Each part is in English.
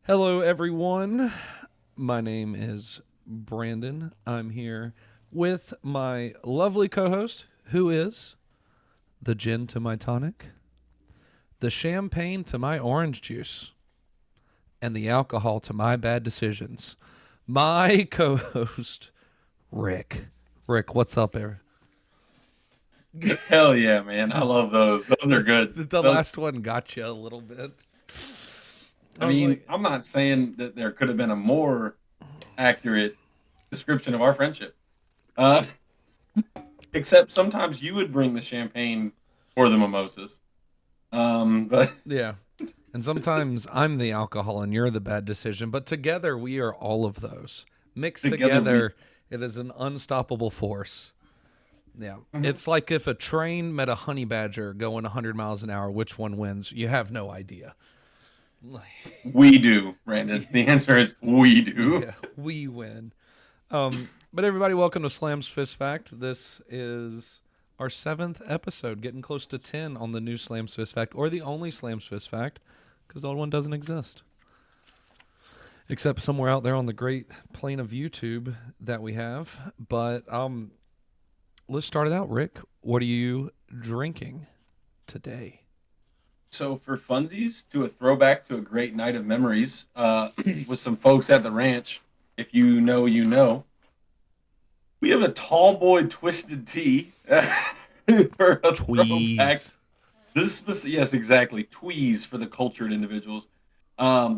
Hello, everyone. My name is Brandon. I'm here with my lovely co host, who is the gin to my tonic, the champagne to my orange juice, and the alcohol to my bad decisions. My co host, Rick. Rick, what's up, there? Hell yeah, man. I love those. Those are The, good. the Those, last one got you a little bit. I I was mean, like, I'm not saying that there could have been a more accurate description of our friendship. Uh, except sometimes you would bring the champagne for the mimosas. But yeah. And sometimes I'm the alcohol and you're the bad decision, but together we are all of those. Mixed together we. together, it is an unstoppable force. Yeah. Mhm. It's like if a train met a honey badger going 100 miles an hour, which one wins? You have no idea. We do, Brandon. The answer is we do. Yeah, we win. But everybody, welcome to Slam's Fist Fact. This is our seventh episode, getting close to 10 on the new Slam's Fist Fact, or the only Slam's Fist Fact, because the old one doesn't exist. Except somewhere out there on the great plane of YouTube that we have. But let's start it out, Rick. What are you drinking today? So for funsies, to a throwback to a great night of memories, with some folks at the ranch. If you know, you know. We have a tall boy twisted tea for a throwback. Tweez. Yes, exactly. Tweeze for the cultured individuals.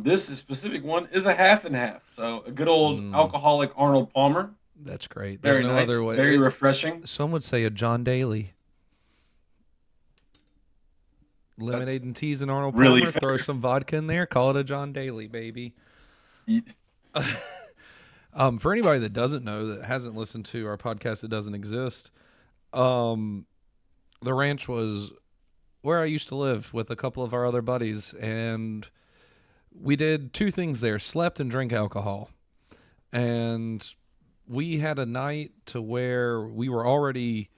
This specific one is a half and half. So a good old Mm, alcoholic Arnold Palmer. that's great. There's Very no other nice. way. Very refreshing. Some would say a John Daly. That's Lemonade and teas and Arnold really Palmer. Throw fair. some vodka in there. Call it a John Daly, baby. For anybody that doesn't know, that hasn't listened to our podcast, that doesn't exist, um, the ranch was where I used to live with a couple of our other buddies, and we did two things there: slept and drank alcohol. And we had a night to where we were already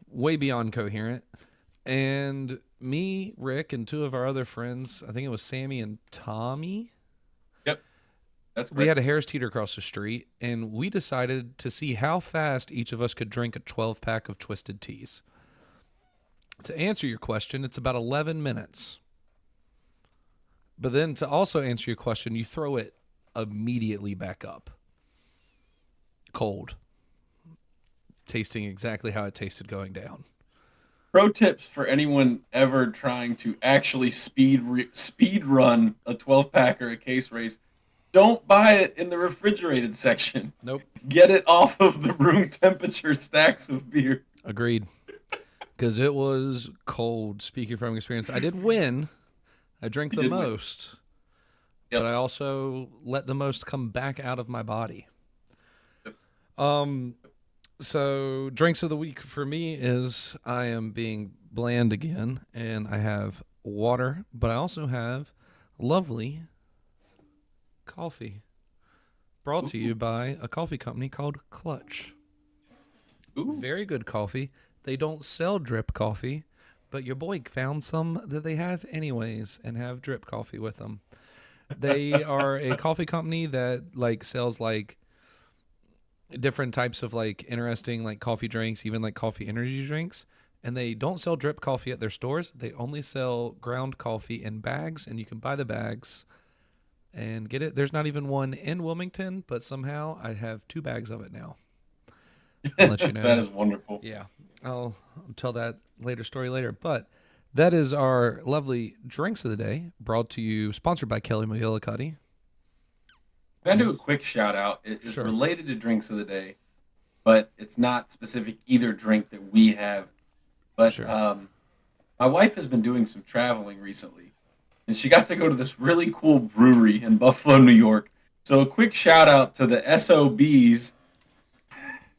way beyond coherent, and me, Rick, and two of our other friends, I think it was Sammy and Tommy, Yep, that's we correct. had a Harris Teeter across the street, and we decided to see how fast each of us could drink a 12 pack of Twisted Teas. To answer your question, it's about 11 minutes. But then to also answer your question, you throw it immediately back up, cold, tasting exactly how it tasted going down. Pro tips for anyone ever trying to actually speed run a 12 pack or a case race: don't buy it in the refrigerated section. Nope. Get it off of the room temperature stacks of beer. Agreed. Because it was cold, speaking from experience. I did win. I drank You the did win. most, but Yep. I also let the most come back out of my body. Yep. Um, so drinks of the week for me is I am being bland again, and I have water, but I also have lovely coffee brought to you Ooh. by a coffee company called Clutch. Ooh. Very good coffee. They don't sell drip coffee, but your boy found some that they have anyways and have drip coffee with them. They are a coffee company that like sells like different types of like interesting like coffee drinks, even like coffee energy drinks. And they don't sell drip coffee at their stores. They only sell ground coffee in bags, and you can buy the bags and get it. There's not even one in Wilmington, but somehow I have two bags of it now. I'll let you That know. is wonderful. Yeah, I'll tell that later story later. But that is our lovely drinks of the day, brought to you, sponsored by Kelly McGillicuddy. Can I do a Yes, quick shout out? It is sure. related to drinks of the day, but it's not specific either drink that we have. But Sure. my wife has been doing some traveling recently, and she got to go to this really cool brewery in Buffalo, New York. So a quick shout out to the SOBs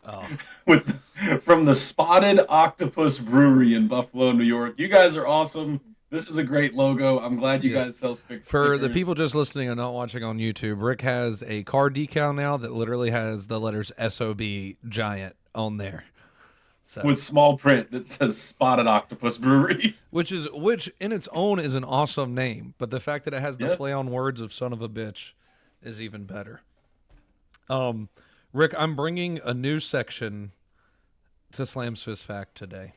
Oh, with from the Spotted Octopus Brewery in Buffalo, New York. You guys are awesome. This is a great logo. I'm glad you yes. guys sell For the stickers. people just listening and not watching on YouTube, Rick has a car decal now that literally has the letters SOB giant on there. So, with small print that says Spotted Octopus Brewery. which in its own is an awesome name, but the fact that it has the Yeah, play on words of son of a bitch is even better. Um, Rick, I'm bringing a new section to Slam's Fist Fact today.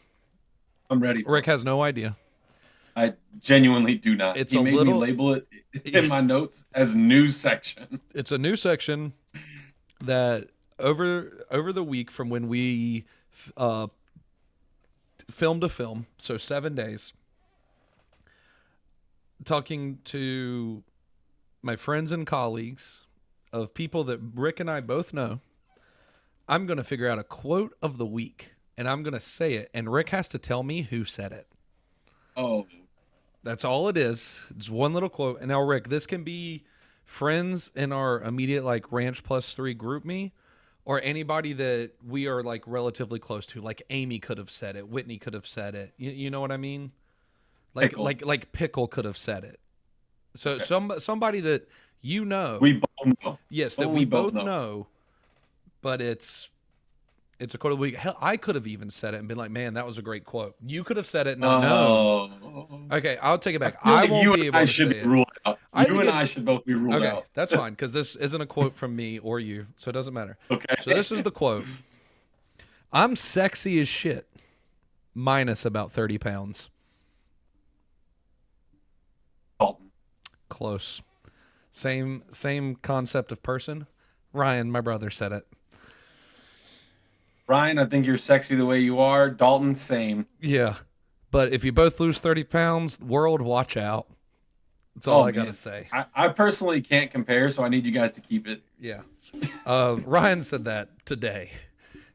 I'm ready for Rick it. has no idea. I genuinely do not. It's He a made me little. label it in my notes as news section. It's a new section that over the week from when we uh, film to film, so 7 days, talking to my friends and colleagues of people that Rick and I both know. I'm going to figure out a quote of the week, and I'm going to say it, and Rick has to tell me who said it. Oh, That's all it is. It's one little quote. And now, Rick, this can be friends in our immediate like Ranch Plus 3 group me, or anybody that we are like relatively close to. Like Amy could have said it, Whitney could have said it. You know what I mean? Like Pickle. like Pickle could have said it. So Okay. somebody that you know, We both know. yes, that we both know, but it's a quote of the week. Hell, I could have even said it and been like, "Man, that was a great quote." You could have said it, not known. Oh. Okay, I'll take it back. I feel I like won't you be and able I to should say be it. ruled out. I You think and it- I should both be ruled Okay, out. that's fine because this isn't a quote from me or you, so it doesn't matter. Okay. So this is the quote: "I'm sexy as shit, minus about 30 pounds." Dalton. Close. Same concept of person. Ryan, my brother, said it. Ryan, I think you're sexy the way you are. Dalton, same. Yeah, but if you both lose 30 pounds, world, watch out. That's all I gotta Man. say. I personally can't compare, so I need you guys to keep it. Yeah. Ryan said that today.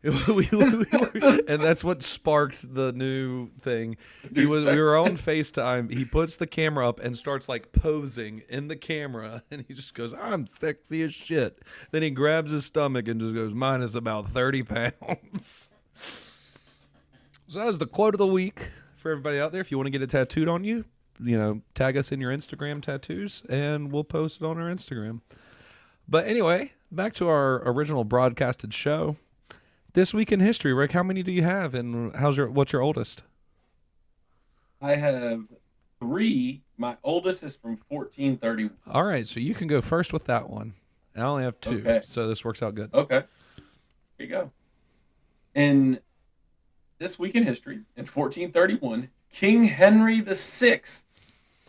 And that's what sparked the new thing. We were on FaceTime. He puts the camera up and starts like posing in the camera, and he just goes, "I'm sexy as shit." Then he grabs his stomach and just goes, "Mine is about 30 pounds." So that was the quote of the week for everybody out there. If you want to get it tattooed on you, tag us in your Instagram tattoos, and we'll post it on our Instagram. But anyway, back to our original broadcasted show. This week in history, Rick, how many do you have, and what's your oldest? I have 3. My oldest is from 1431. All right, so you can go first with that one. I only have 2, Okay. so this works out good. Okay. Here you go. In this week in history, in 1431, King Henry VI,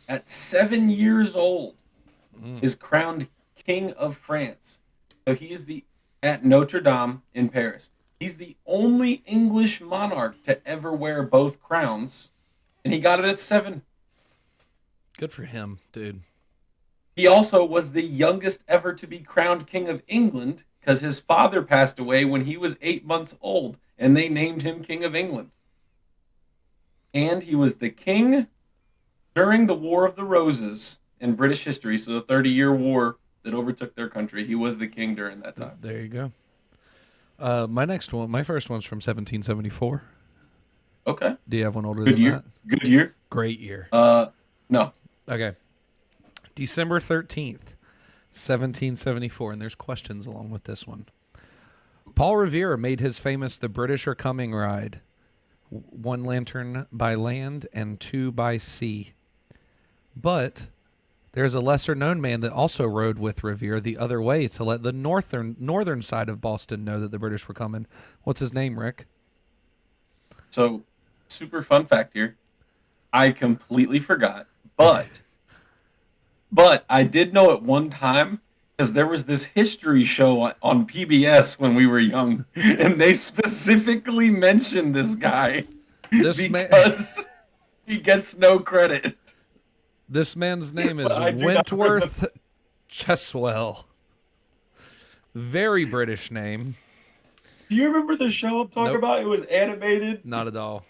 at 7 years old, is crowned King of France. So he is at Notre Dame in Paris. He's the only English monarch to ever wear both crowns, and he got it at 7. Good for him, dude. He also was the youngest ever to be crowned King of England because his father passed away when he was 8 months old, and they named him King of England. And he was the king during the War of the Roses in British history, so the 30-year war that overtook their country. He was the king during that time. There you go. My first one's from 1774. Okay. Do you have one older Good than year. that? Good year. Great year. No. Okay. December 13th, 1774, and there's questions along with this one. Paul Revere made his famous The British Are Coming ride. 1 lantern by land and 2 by sea. But there's a lesser-known man that also rode with Revere the other way to let the northern side of Boston know that the British were coming. What's his name, Rick? So, super fun fact here. I completely forgot, but I did know at one time because there was this history show on PBS when we were young, and they specifically mentioned this guy because he gets no credit. This man's name is I do not Wentworth Cheswell. Very British name. Do you remember the show I'm talking Nope. about? It was animated. Not at all.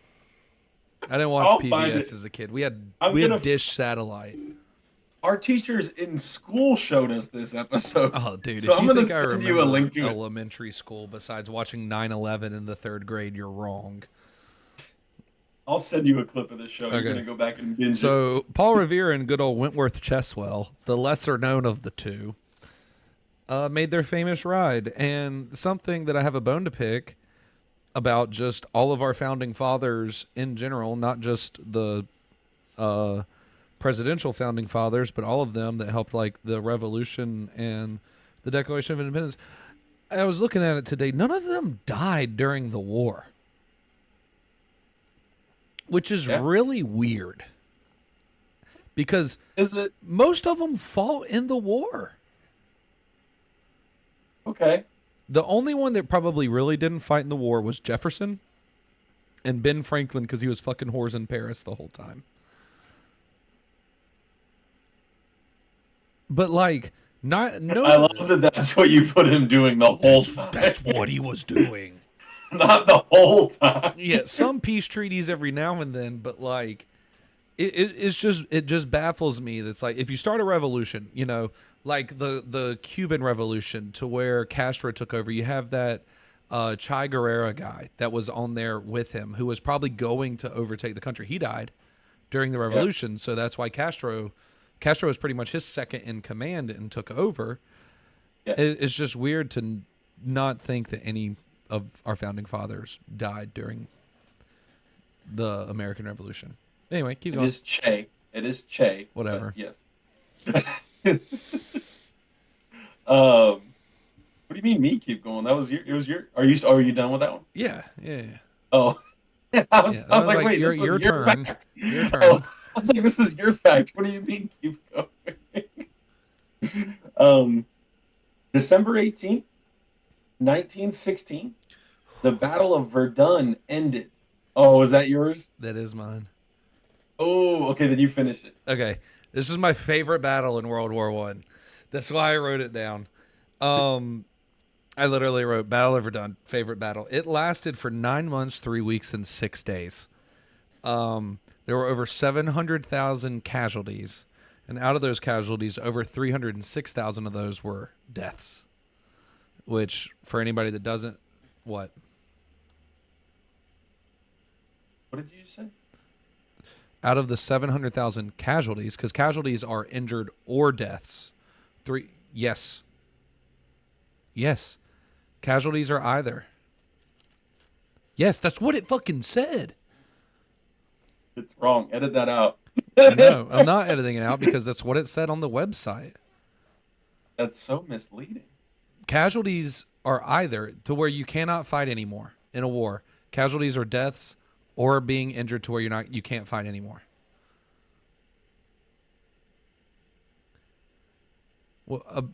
I didn't watch I'll find PBS it. as a kid. We had gonna- Dish Satellite. Our teachers in school showed us this episode. Oh, dude! So if I'm you gonna think I send remember you a link to it. elementary school besides watching 9/11 in the 3rd grade, you're wrong. I'll send you a clip of this show. Okay. You're gonna go back and binge it. So Paul Revere and good old Wentworth Cheswell, the lesser known of the two, made their famous ride. And something that I have a bone to pick, about just all of our founding fathers in general, not just the uh, presidential founding fathers, but all of them that helped like the Revolution and the Declaration of Independence. I was looking at it today. None of them died during the war, which is Yeah. really weird because Is it most of them fought in the war. okay? The only one that probably really didn't fight in the war was Jefferson and Ben Franklin because he was fucking whores in Paris the whole time. But like, not no. I love that. That's what you put him doing the whole time. That's what he was doing. Not the whole time. Yeah, some peace treaties every now and then, but like, it just baffles me. That's like if you start a revolution, you know, like the Cuban Revolution to where Castro took over, you have that Che Guevara guy that was on there with him who was probably going to overtake the country. He died during the revolution, so that's why Castro was pretty much his second in command and took over. Yeah. It's just weird to not think that any of our founding fathers died during the American Revolution. Anyway, keep going. It is Che. It is Che. Whatever. Yes. What do you mean me keep going? That was your. It was your. Are you done with that one? Yeah. Oh, I was like, wait, your this was your turn. fact. Your turn. Oh, I was like, this is your fact. What do you mean keep going? December 18th, 1916, the Battle of Verdun ended. Oh, is that yours? That is mine. Oh, okay, then you finish it. Okay. This is my favorite battle in World War One. That's why I wrote it down. I literally wrote Battle of Verdun, favorite battle. It lasted for 9 months, 3 weeks, and 6 days. There were over 700,000 casualties, and out of those casualties, over 306,000 of those were deaths. Which, for anybody that doesn't, what? What did you say? Out of the 700,000 casualties, because casualties are injured or deaths. Yes. Casualties are either. Yes, that's what it fucking said. It's wrong. Edit that out. No, I'm not editing it out because that's what it said on the website. That's so misleading. Casualties are either to where you cannot fight anymore in a war. Casualties are deaths or being injured to where you can't fight anymore. Well,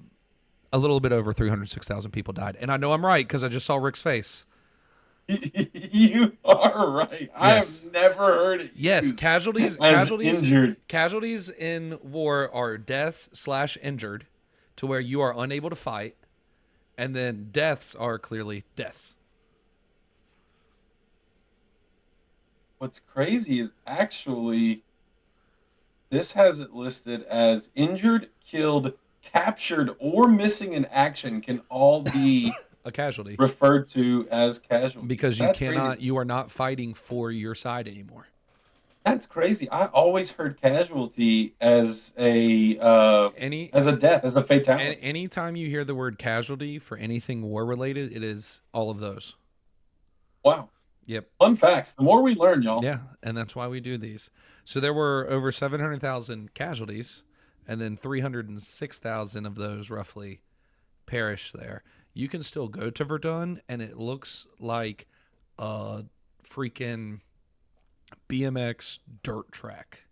a little bit over 306,000 people died, and I know I'm right because I just saw Rick's face. You are right. I have never heard it. Yes, casualties injured. Casualties in war are deaths/injured, to where you are unable to fight, and then deaths are clearly deaths. What's crazy is actually this has it listed as injured, killed, captured, or missing in action can all be a casualty referred to as casualty because That's crazy. you are not fighting for your side anymore. That's crazy. I always heard casualty as a death, as a fatality. Anytime you hear the word casualty for anything war related, it is all of those. Wow. Yep. Fun facts. The more we learn, y'all. Yeah, and that's why we do these. So there were over 700,000 casualties, and then 306,000 of those roughly perished there. You can still go to Verdun, and it looks like a freaking BMX dirt track.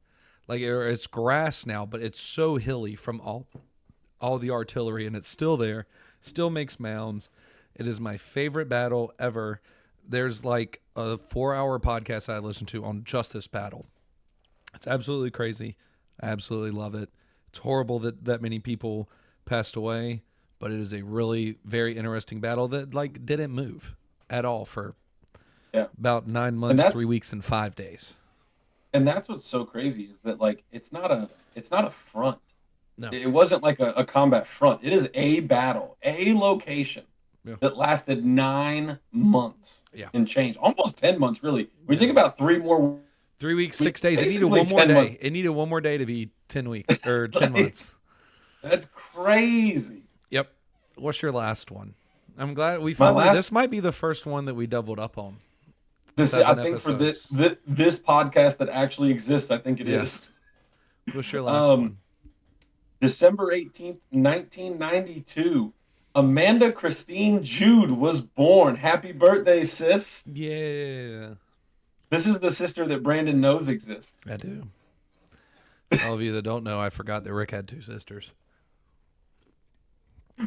Like it's grass now, but it's so hilly from all the artillery, and it's still there. Still makes mounds. It is my favorite battle ever. There's like a 4-hour podcast I listen to on just this battle. It's absolutely crazy. I absolutely love it. It's horrible that many people passed away, but it is a really very interesting battle that like didn't move at all for about 9 months, 3 weeks, and 5 days. And that's what's so crazy is that like it's not a front. No. It wasn't like a combat front. It is a battle, a location that lasted 9 months and change, almost 10 months really. When you think about 3 weeks, 6 days, it needed one more day. Months. It needed one more day to be 10 weeks or 10 months. That's crazy. Yep. What's your last one? I'm glad we My finally. last This might be the first one that we doubled up on. this I 7 think for this episodes. this podcast that actually exists, I think it Yeah. is. What's your last Um, one? December 18th, 1992. Amanda Christine Jude was born. Happy birthday, sis. Yeah, This is the sister that Brandon knows exists. I do. For all of you that don't know, I forgot that Rick had 2 sisters.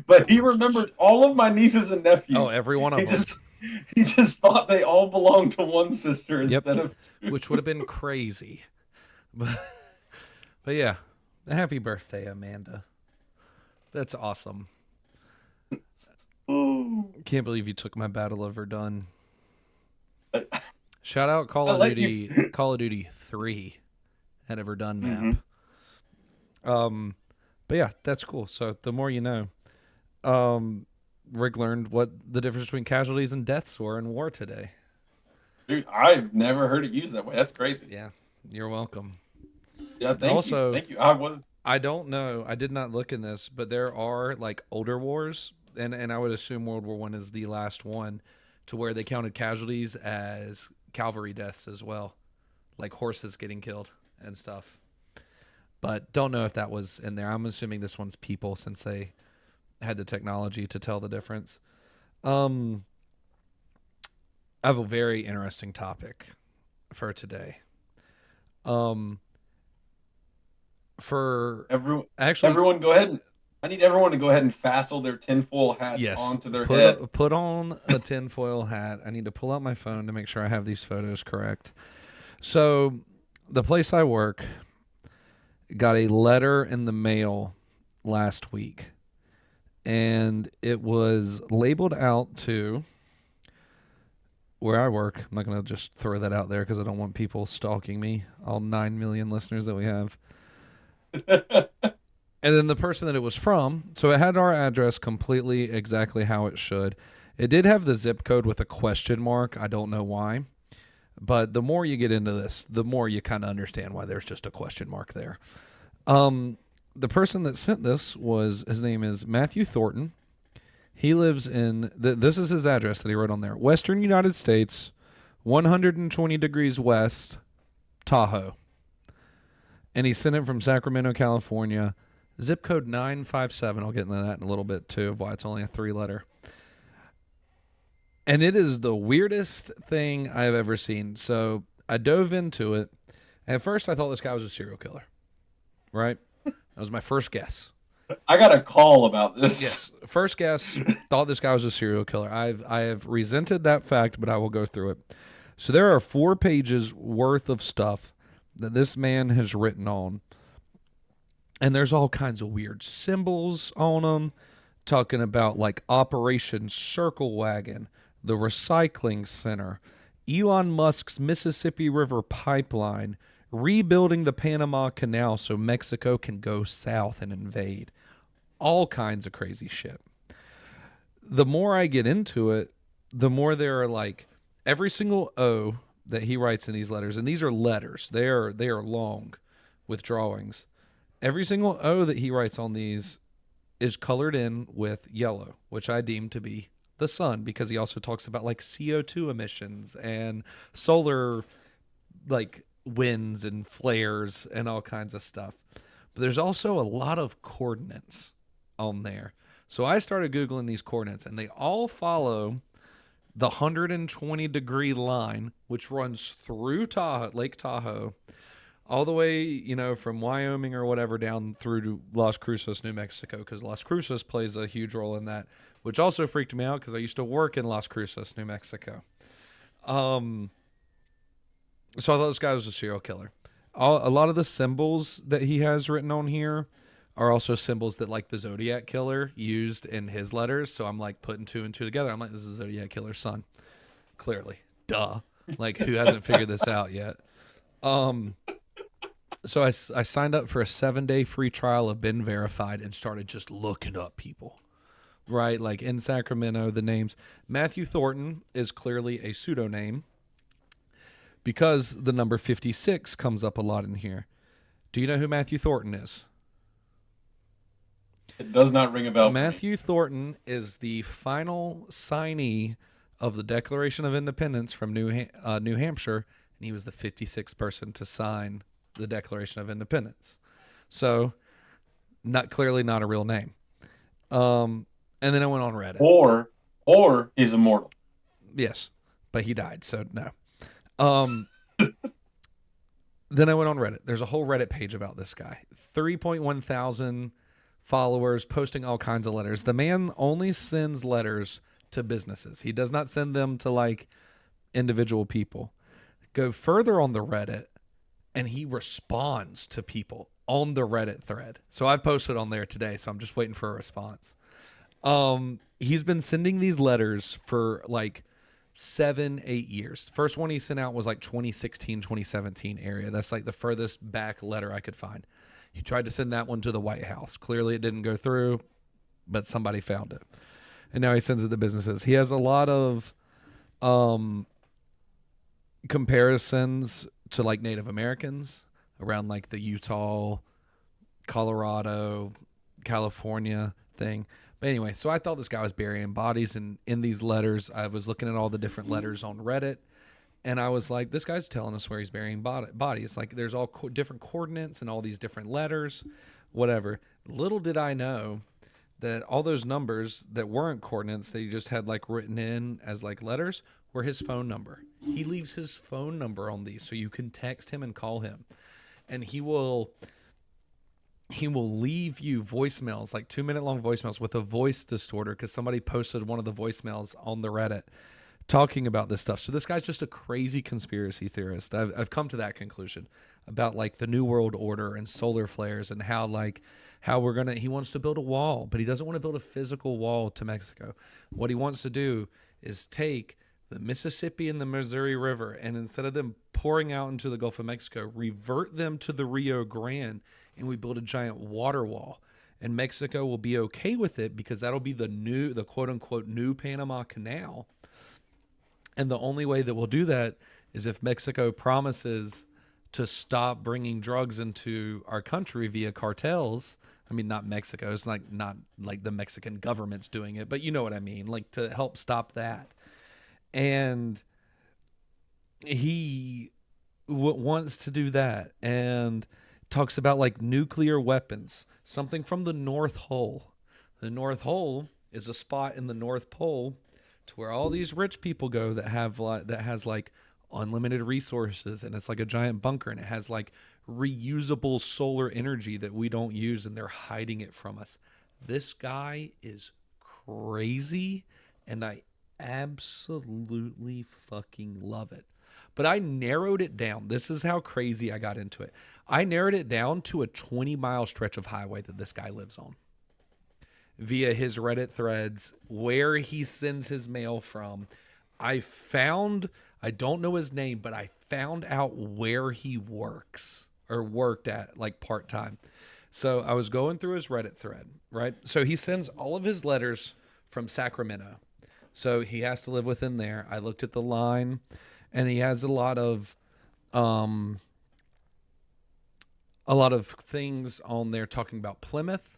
But he remembered all of my nieces and Oh, nephews. every one of He them. just thought they all belonged to one sister Yep. instead of two. Which would have been crazy. But yeah, happy birthday, Amanda. That's awesome. Ooh. Can't believe you took my Battle of Verdun. Shout out I let you. Call of Duty 3 at a Verdun map. Mhm. But yeah, that's cool. So the more you know. Rick learned what the difference between casualties and deaths were in war today. Dude, I've never heard it used that way. That's crazy. Yeah, you're welcome. Yeah, thank you. Also, Thank you. I don't know. I did not look in this, but there are like older wars, and I would assume World War I is the last one, to where they counted casualties as cavalry deaths as well, like horses getting killed and stuff. But don't know if that was in there. I'm assuming this one's people since they had the technology to tell the difference. I have a very interesting topic for today. For actually, everyone go ahead and I need everyone to go ahead and fasten their tinfoil hats yes, onto their head. put on a tinfoil hat. I need to pull out my phone to make sure I have these photos correct. So, the place I work got a letter in the mail last week, and it was labeled out to where I work. I'm not going to just throw that out there because I don't want people stalking me, all 9 million listeners that we have. And then the person that it was from, so it had our address completely exactly how it should. It did have the zip code with a question mark. I don't know why. But the more you get into this, the more you kind of understand why there's just a question mark there. The person that sent this his name is Matthew Thornton. He lives in, this is his address that he wrote on there. Western United States, 120 degrees west, Tahoe. And he sent it from Sacramento, California. Zip code 957. I'll get into that in a little bit, too, of why it's only a 3-letter. And it is the weirdest thing I've ever seen. So I dove into it. At first, I thought this guy was a serial killer. Right? That was my first guess. I got a call about this. Yes. First guess, thought this guy was a serial killer. I have resented that fact, but I will go through it. So there are 4 pages worth of stuff that this man has written on. And there's all kinds of weird symbols on them, talking about like Operation Circle Wagon, the recycling center, Elon Musk's Mississippi River pipeline, rebuilding the Panama Canal so Mexico can go south and invade. All kinds of crazy shit. The more I get into it, the more there are like every single O that he writes in these letters, and these are letters. They are long with drawings. Every single O that he writes on these is colored in with yellow, which I deem to be the sun, because he also talks about like CO2 emissions and solar like winds and flares and all kinds of stuff. But there's also a lot of coordinates on there. So I started Googling these coordinates, and they all follow the 120-degree line, which runs through Lake Tahoe, all the way, from Wyoming or whatever down through to Las Cruces, New Mexico, because Las Cruces plays a huge role in that, which also freaked me out because I used to work in Las Cruces, New Mexico. So I thought this guy was a serial killer. A lot of the symbols that he has written on here are also symbols that like the Zodiac Killer used in his letters. So I'm like putting 2 and 2 together. I'm like, this is Zodiac Killer's son. Clearly. Duh. Like, who hasn't figured this out yet? So I signed up for a 7-day free trial of Been Verified and started just looking up people, right? Like in Sacramento, the names. Matthew Thornton is clearly a pseudonym because the number 56 comes up a lot in here. Do you know who Matthew Thornton is? It does not ring a bell for me. Matthew Thornton is the final signee of the Declaration of Independence from New Hampshire, and he was the 56th person to sign the Declaration of Independence. So, not a real name. And then I went on Reddit. Or he's immortal. Yes, but he died, so no. Um, then I went on Reddit. There's a whole Reddit page about this guy. 3.1 thousand followers posting all kinds of letters. The man only sends letters to businesses. He does not send them to like individual people. Go further on the Reddit and he responds to people on the Reddit thread. So I've posted on there today, so I'm just waiting for a response. He's been sending these letters for like 7-8 years. First one he sent out was like 2016 2017 area. That's like the furthest back letter I could find. He tried to send that one to the White House. Clearly it didn't go through, but somebody found it, and now he sends it to businesses. He has a lot of comparisons to like Native Americans around like the Utah, Colorado, California thing. But anyway, so I thought this guy was burying bodies, and in these letters, I was looking at all the different letters on Reddit, and I was like, this guy's telling us where he's burying bodies. Like, there's all different coordinates and all these different letters, whatever. Little did I know that all those numbers that weren't coordinates that he just had like written in as like letters were his phone number. He leaves his phone number on these so you can text him and call him, and he will leave you voicemails, like 2-minute long voicemails with a voice distorter, because somebody posted one of the voicemails on the Reddit talking about this stuff. So this guy's just a crazy conspiracy theorist. I've come to that conclusion about like the New World Order and solar flares and how he wants to build a wall, but he doesn't want to build a physical wall to Mexico. What he wants to do is take the Mississippi and the Missouri River, and instead of them pouring out into the Gulf of Mexico, revert them to the Rio Grande, and we build a giant water wall. And Mexico will be okay with it because that'll be the quote unquote new Panama Canal. And the only way that we'll do that is if Mexico promises to stop bringing drugs into our country via cartels. I mean, not Mexico. It's like not like the Mexican government's doing it, but you know what I mean, like to help stop that. And he wants to do that and talks about like nuclear weapons, something from the North Pole. The North Pole is a spot in the North Pole to where all these rich people go that has like unlimited resources, and it's like a giant bunker, and it has like reusable solar energy that we don't use, and they're hiding it from us. This guy is crazy, and I absolutely fucking love it. But I narrowed it down. This is how crazy I got into it. I narrowed it down to a 20-mile stretch of highway that this guy lives on via his Reddit threads, where he sends his mail from. I don't know his name, but I found out where he works or worked at like part-time. So I was going through his Reddit thread, right? So he sends all of his letters from Sacramento. So he has to live within there. I looked at the line, and he has a lot of things on there talking about Plymouth,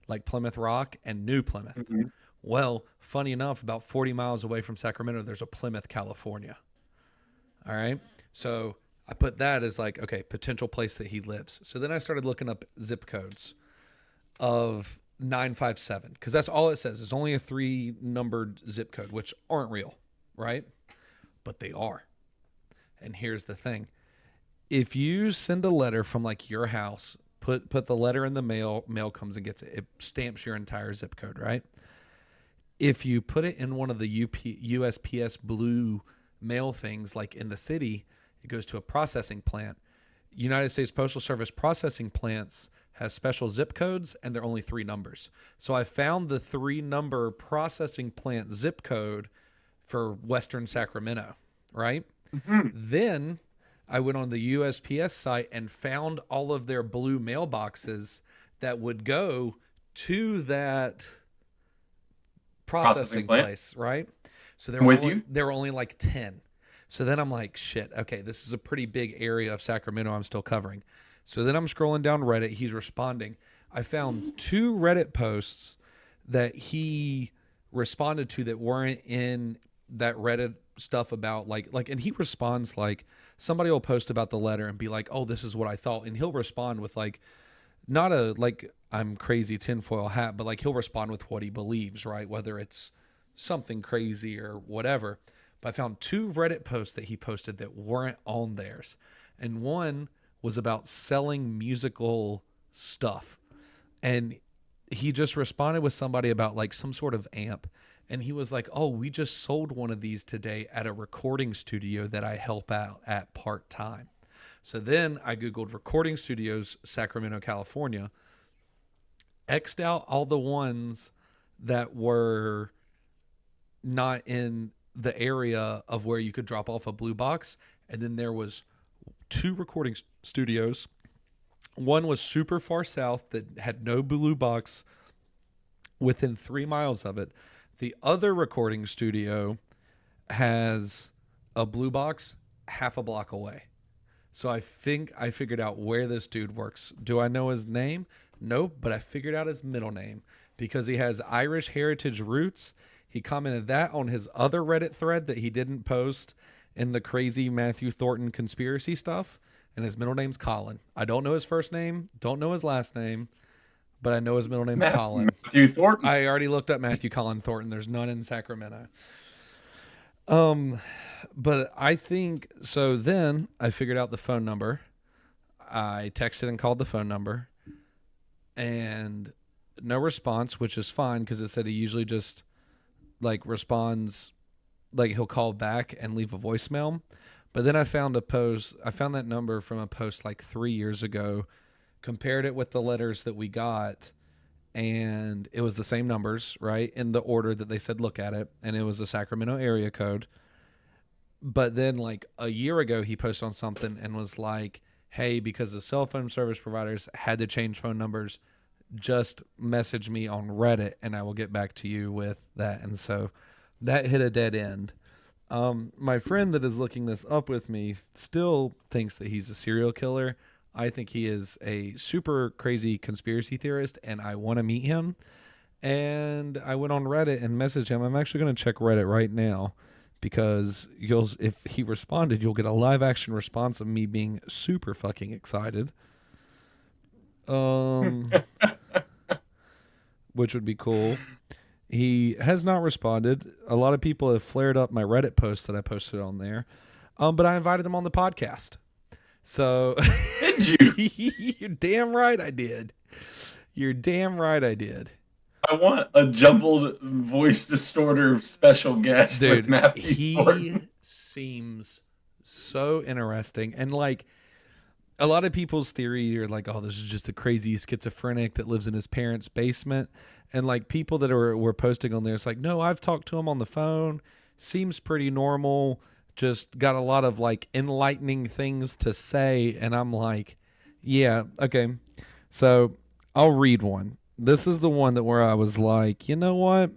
like Plymouth Rock and New Plymouth. Mm-hmm. Well, funny enough, about 40 miles away from Sacramento, there's a Plymouth, California. All right. So I put that as like, okay, potential place that he lives. So then I started looking up zip codes of 957, because that's all it says. It's only a 3-numbered zip code, which aren't real, right? But they are. And here's the thing. If you send a letter from like your house, put the letter in the mail comes and gets it. It stamps your entire zip code, right? If you put it in one of the USPS blue mail things, like in the city, it goes to a processing plant. United States Postal Service processing plants has special zip codes, and they're only 3 numbers. So I found the 3-number processing plant zip code for Western Sacramento, right? Mm-hmm. Then I went on the USPS site and found all of their blue mailboxes that would go to that processing place, right? So there were only like 10. So then I'm like, shit, okay, this is a pretty big area of Sacramento I'm still covering. So then I'm scrolling down Reddit. He's responding. I found two Reddit posts that he responded to that weren't in that Reddit stuff about like and he responds like somebody will post about the letter and be like, "Oh, this is what I thought." And he'll respond with like not a like I'm crazy tinfoil hat, but like he'll respond with what he believes, right? Whether it's something crazy or whatever. But I found two Reddit posts that he posted that weren't on theirs. And one was about selling musical stuff. And he just responded with somebody about like some sort of amp. And he was like, "Oh, we just sold one of these today at a recording studio that I help out at part time." So then I Googled recording studios, Sacramento, California, X'd out all the ones that were not in the area of where you could drop off a blue box. And then there was two recording studios. One was super far south that had no blue box within 3 miles of it. The other recording studio has a blue box half a block away. So I think I figured out where this dude works. Do I know his name? Nope, but I figured out his middle name because he has Irish heritage roots. He commented that on his other Reddit thread that he didn't post in the crazy Matthew Thornton conspiracy stuff. And his middle name's Colin. I don't know his first name, don't know his last name, but I know his middle name's Colin. Matthew Thornton. I already looked up Matthew Colin Thornton. There's none in Sacramento. But I think so. Then I figured out the phone number. I texted and called the phone number, and no response, which is fine because it said he usually just like responds, like he'll call back and leave a voicemail. But then I found a post. I found that number from a post like 3 years ago, compared it with the letters that we got, and it was the same numbers, right, in the order that they said look at it, and it was a Sacramento area code. But then like a year ago he posted on something and was like, "Hey, because the cell phone service providers had to change phone numbers, just message me on Reddit and I will get back to you with that." And so that hit a dead end. My friend that is looking this up with me still thinks that he's a serial killer. I think he is a super crazy conspiracy theorist, and I want to meet him. And I went on Reddit and messaged him. I'm actually going to check Reddit right now because if he responded, you'll get a live action response of me being super fucking excited. Which would be cool. He has not responded. A lot of people have flared up my Reddit post that I posted on there. But I invited him on the podcast. So Did you? You're damn right I did. You're damn right I did. I want a jumbled voice distorter special guest Dude, with Matthew Thornton. he seems so interesting. And like a lot of people's theory are like, "Oh, this is just a crazy schizophrenic that lives in his parents' basement." And like people that were posting on there, it's like, "No, I've talked to him on the phone. Seems pretty normal. Just got a lot of like enlightening things to say." And I'm like, "Yeah, okay." So I'll read one. This is the one that where I was like, you know what?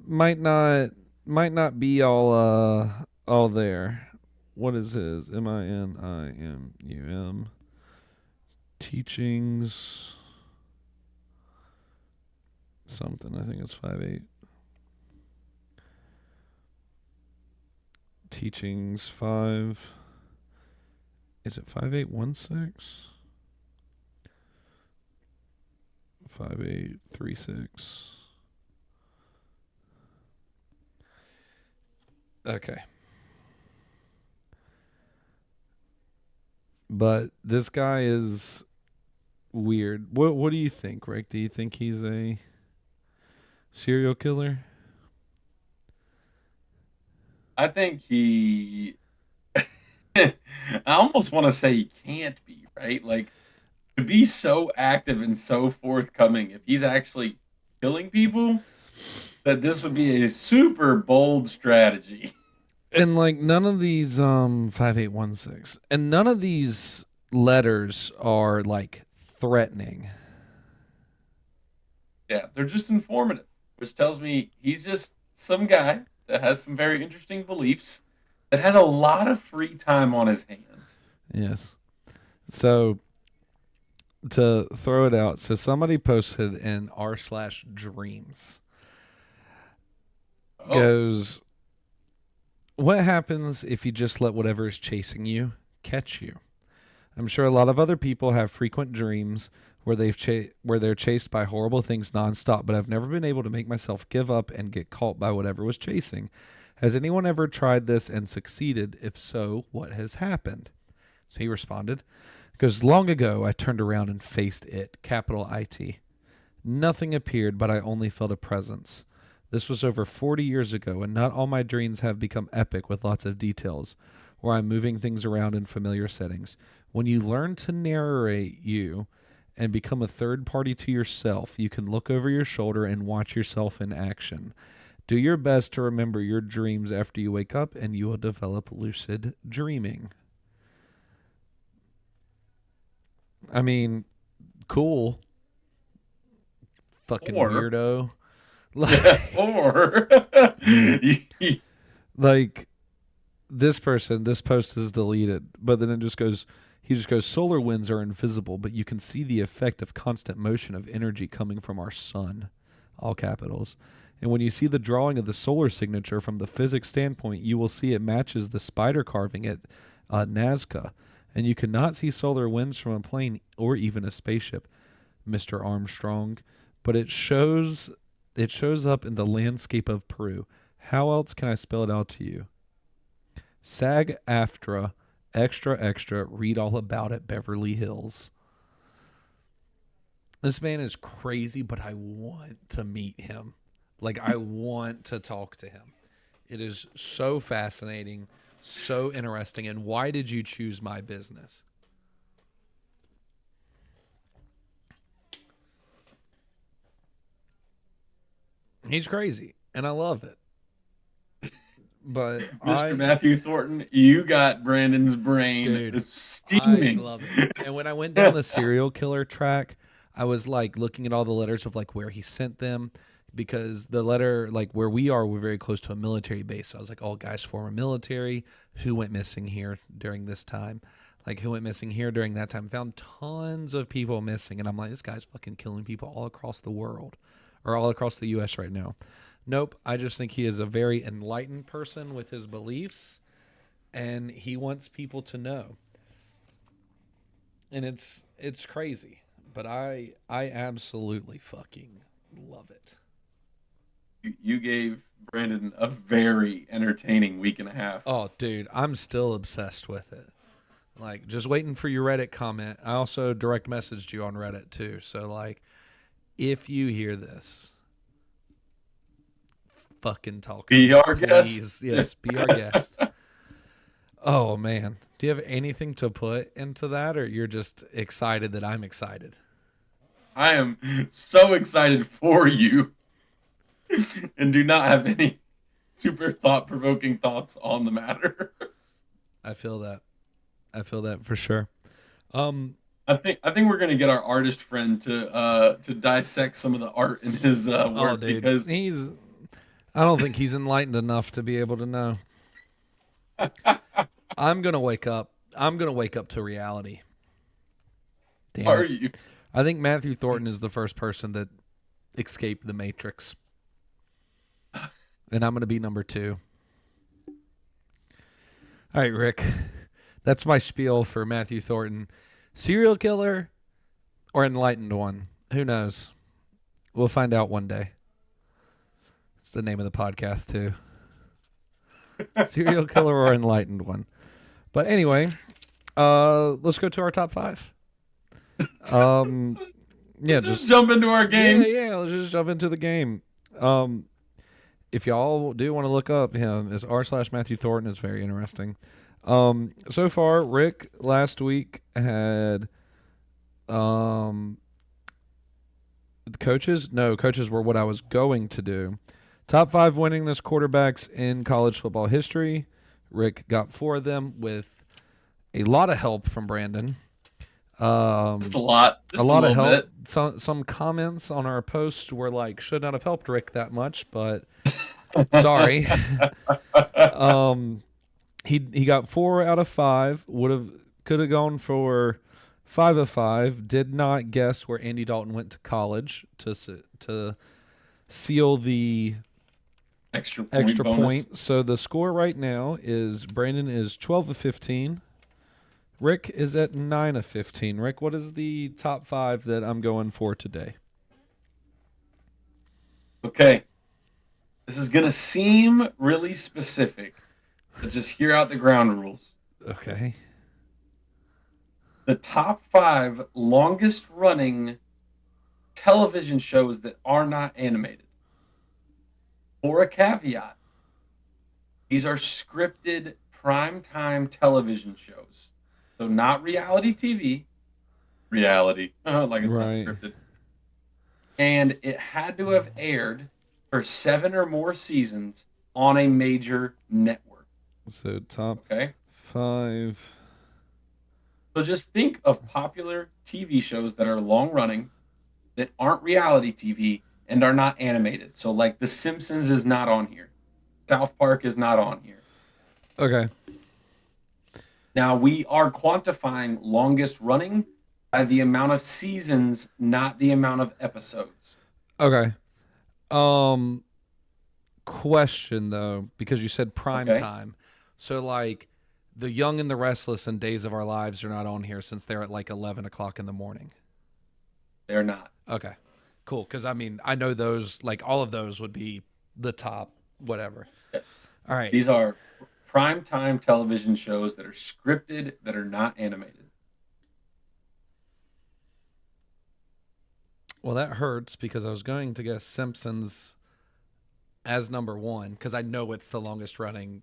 Might not be all there. What is his? Minimum teachings something. I think it's 5'8". Teachings 5. Is it 5816? 5836. Okay. But this guy is weird. What do you think, Rick? Do you think he's a serial killer? I think he. I almost want to say he can't be, right? Like, to be so active and so forthcoming, if he's actually killing people, that this would be a super bold strategy. And like none of these 5816 and none of these letters are like threatening. Yeah, they're just informative, which tells me he's just some guy that has some very interesting beliefs, that has a lot of free time on his hands. Yes. So to throw it out. So somebody posted in r/dreams Oh, goes, what happens if you just let whatever is chasing you catch you? I'm sure a lot of other people have frequent dreams where where they're chased by horrible things nonstop, but I've never been able to make myself give up and get caught by whatever was chasing. Has anyone ever tried this and succeeded? If so, what has happened? So he responded, because long ago I turned around and faced it, capital IT. Nothing appeared, but I only felt a presence. This was over 40 years ago, and not all my dreams have become epic with lots of details, where I'm moving things around in familiar settings. When you learn to narrate you and become a third party to yourself, you can look over your shoulder and watch yourself in action. Do your best to remember your dreams after you wake up, and you will develop lucid dreaming. I mean, cool. Fucking or weirdo. yeah, Like, or like this person, this post is deleted, but then it just goes, he just goes, solar winds are invisible, but you can see the effect of constant motion of energy coming from our sun, all capitals. And when you see the drawing of the solar signature from the physics standpoint, you will see it matches the spider carving at Nazca. And you cannot see solar winds from a plane or even a spaceship, Mr. Armstrong, but it shows up in the landscape of Peru. How else can I spell it out to you? SAG AFTRA, extra, extra, read all about it, Beverly Hills. This man is crazy, but I want to meet him. Like, I want to talk to him. It is so fascinating, so interesting. And why did you choose my business? He's crazy, and I love it. But Mr. Matthew Thornton, you got Brandon's brain dude, I steaming. love it. And when I went down the serial killer track, I was like looking at all the letters of like where he sent them, because the letter, like where we are, we're very close to a military base. So I was like, oh, guys, former military, who went missing here during this time? Like, who went missing here during that time? Found tons of people missing. And I'm like, this guy's fucking killing people all across the world, or all across the U.S. right now. Nope. I just think he is a very enlightened person with his beliefs, and he wants people to know. And it's crazy, but I absolutely fucking love it. You gave Brandon a very entertaining week and a half. Oh, dude, I'm still obsessed with it. Like, just waiting for your Reddit comment. I also direct messaged you on Reddit too. So like, if you hear this, fucking talk to Be me, our please. guest. Yes, be our guest. Oh man, do you have anything to put into that, or you're just excited that I'm excited? I am so excited for you and do not have any super thought provoking thoughts on the matter. I feel that. I feel that for sure. Um, I think we're gonna get our artist friend to dissect some of the art in his oh, work dude, because he's. I don't think he's enlightened enough to be able to know. I'm gonna wake up. I'm gonna wake up to reality. Damn are it. you? I think Matthew Thornton is the first person that escaped the Matrix, and I'm gonna be number two. All right, Rick. That's my spiel for Matthew Thornton. Serial killer or enlightened one? Who knows? We'll find out one day. It's the name of the podcast too. Serial killer or enlightened one. But anyway, let's go to our top five. Um, yeah, Let's just jump into our game. yeah. Let's just jump into the game. Um, if y'all do want to look up him, is r/Matthew Thornton is very interesting. So far, Rick last week had coaches. No, coaches were what I was going to do. Top five winningest quarterbacks in college football history. Rick got four of them with a lot of help from Brandon. Just a lot, A just a lot of little help. bit. Some comments on our post were like, should not have helped Rick that much, but sorry. um, he got 4 out of 5. Could have gone for 5 of 5. Did not guess where Andy Dalton went to college to seal the Extra point extra bonus. point. So the score right now is Brandon is 12 of 15. Rick is at 9 of 15. Rick, what is the top 5 that I'm going for today? Okay. This is going to seem really specific, but just hear out the ground rules. Okay. The top 5 longest running television shows that are not animated. For a caveat, these are scripted primetime television shows. So not reality TV. Reality. Like it's not Right. scripted. And it had to have aired for 7 or more seasons on a major network. So top Okay? 5. So just think of popular TV shows that are long running, that aren't reality TV, and are not animated. So like The Simpsons is not on here. South Park is not on here. Okay. Now we are quantifying longest running by the amount of seasons, not the amount of episodes. Okay. Um question though, because you said prime Okay? time. So like The Young and the Restless and Days of Our Lives are not on here since they're at like 11 o'clock in the morning. They're not. Okay. Cool. Because I mean, I know those, like all of those would be the top, whatever. Yes. All right. These are prime time television shows that are scripted, that are not animated. Well, that hurts because I was going to guess Simpsons as number 1 because I know it's the longest running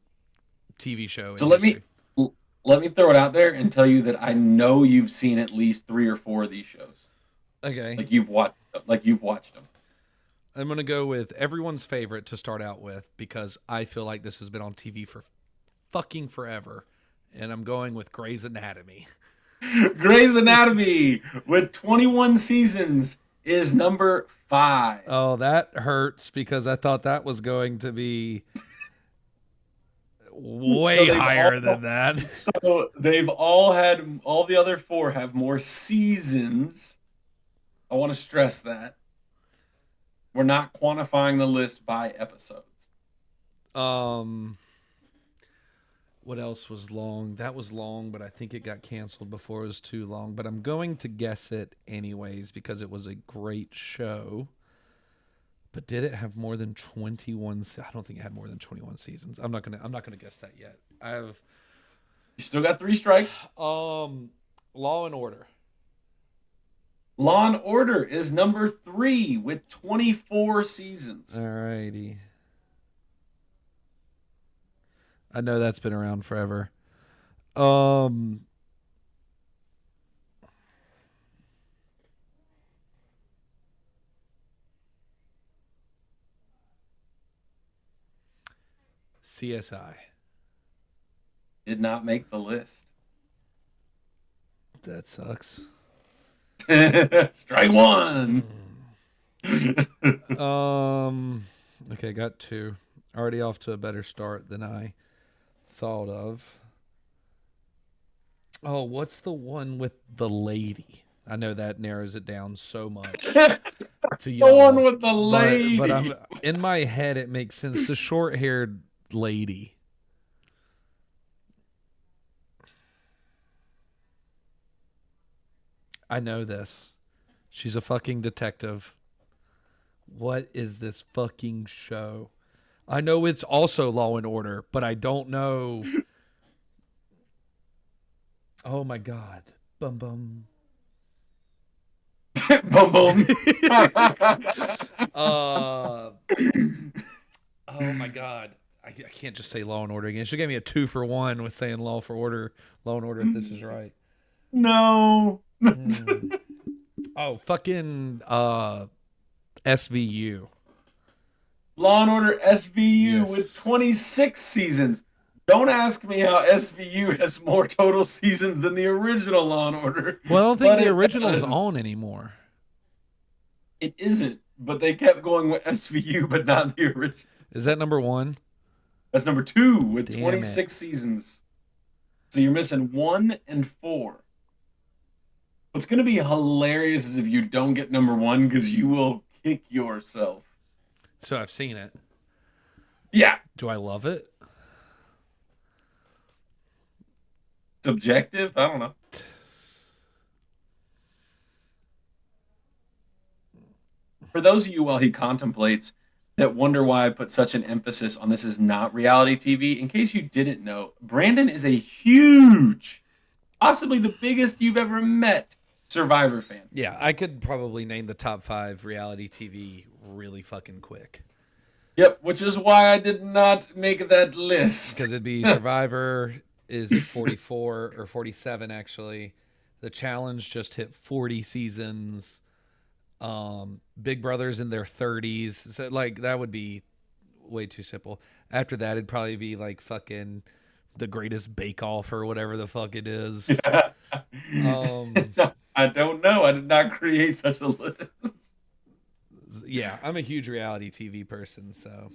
TV show in So let history. me throw it out there and tell you that I know you've seen at least 3 or 4 of these shows. Okay. Like you've watched them. I'm going to go with everyone's favorite to start out with because I feel like this has been on TV for fucking forever. And I'm going with Grey's Anatomy. Grey's Anatomy with 21 seasons is number 5. Oh, that hurts because I thought that was going to be way higher than that. So they've all the other 4 have more seasons. I want to stress that. We're not quantifying the list by episodes. What else was long? That was long, but I think it got canceled before it was too long. But I'm going to guess it anyways because it was a great show. But did it have more than 21? I don't think it had more than 21 seasons. I'm not gonna guess that yet. I have You still got 3 strikes. Law and Order. Law and Order is number 3 with 24 seasons. Alrighty. I know that's been around forever. CSI. Did not make the list. That sucks. Strike 1. Okay, got 2. Already off to a better start than I thought of. Oh, what's the one with the lady? I know that narrows it down so much to y'all. The one with the lady. But I'm in my head it makes sense. The short-haired lady. I know this. She's a fucking detective. What is this fucking show? I know it's also Law and Order, but I don't know. Oh my god. Bum bum. Boom, boom. Oh my god. I can't just say Law and Order again. She gave me a 2-for-1 with saying Law and Order if this is right. No. Oh, fucking SVU. Law and Order SVU Yes. with 26 seasons. Don't ask me how SVU has more total seasons than the original Law and Order. Well, I don't think but the it original's does. on anymore. It isn't, but they kept going with SVU, but not the original. Is that number 1? That's number 2 with Damn 26 seasons. So you're missing 1 and 4. What's going to be hilarious is if you don't get number one because you will kick yourself. So I've seen it. Yeah, Do I love it? subjective. I don't know. For those of you while he contemplates that wonder why I put such an emphasis on this is not reality TV, in case you didn't know, Brandon is a huge, possibly the biggest you've ever met Survivor fan. Yeah, I could probably name the top 5 reality TV really fucking quick. Yep, which is why I did not make that list. Because it'd be Survivor is at 44 or 47 actually. The Challenge just hit 40 seasons. Big Brother's in their 30s. So like that would be way too simple. After that it'd probably be like fucking The Greatest Bake Off or whatever the fuck it is. I don't know. I did not create such a list. Yeah, I'm a huge reality TV person, so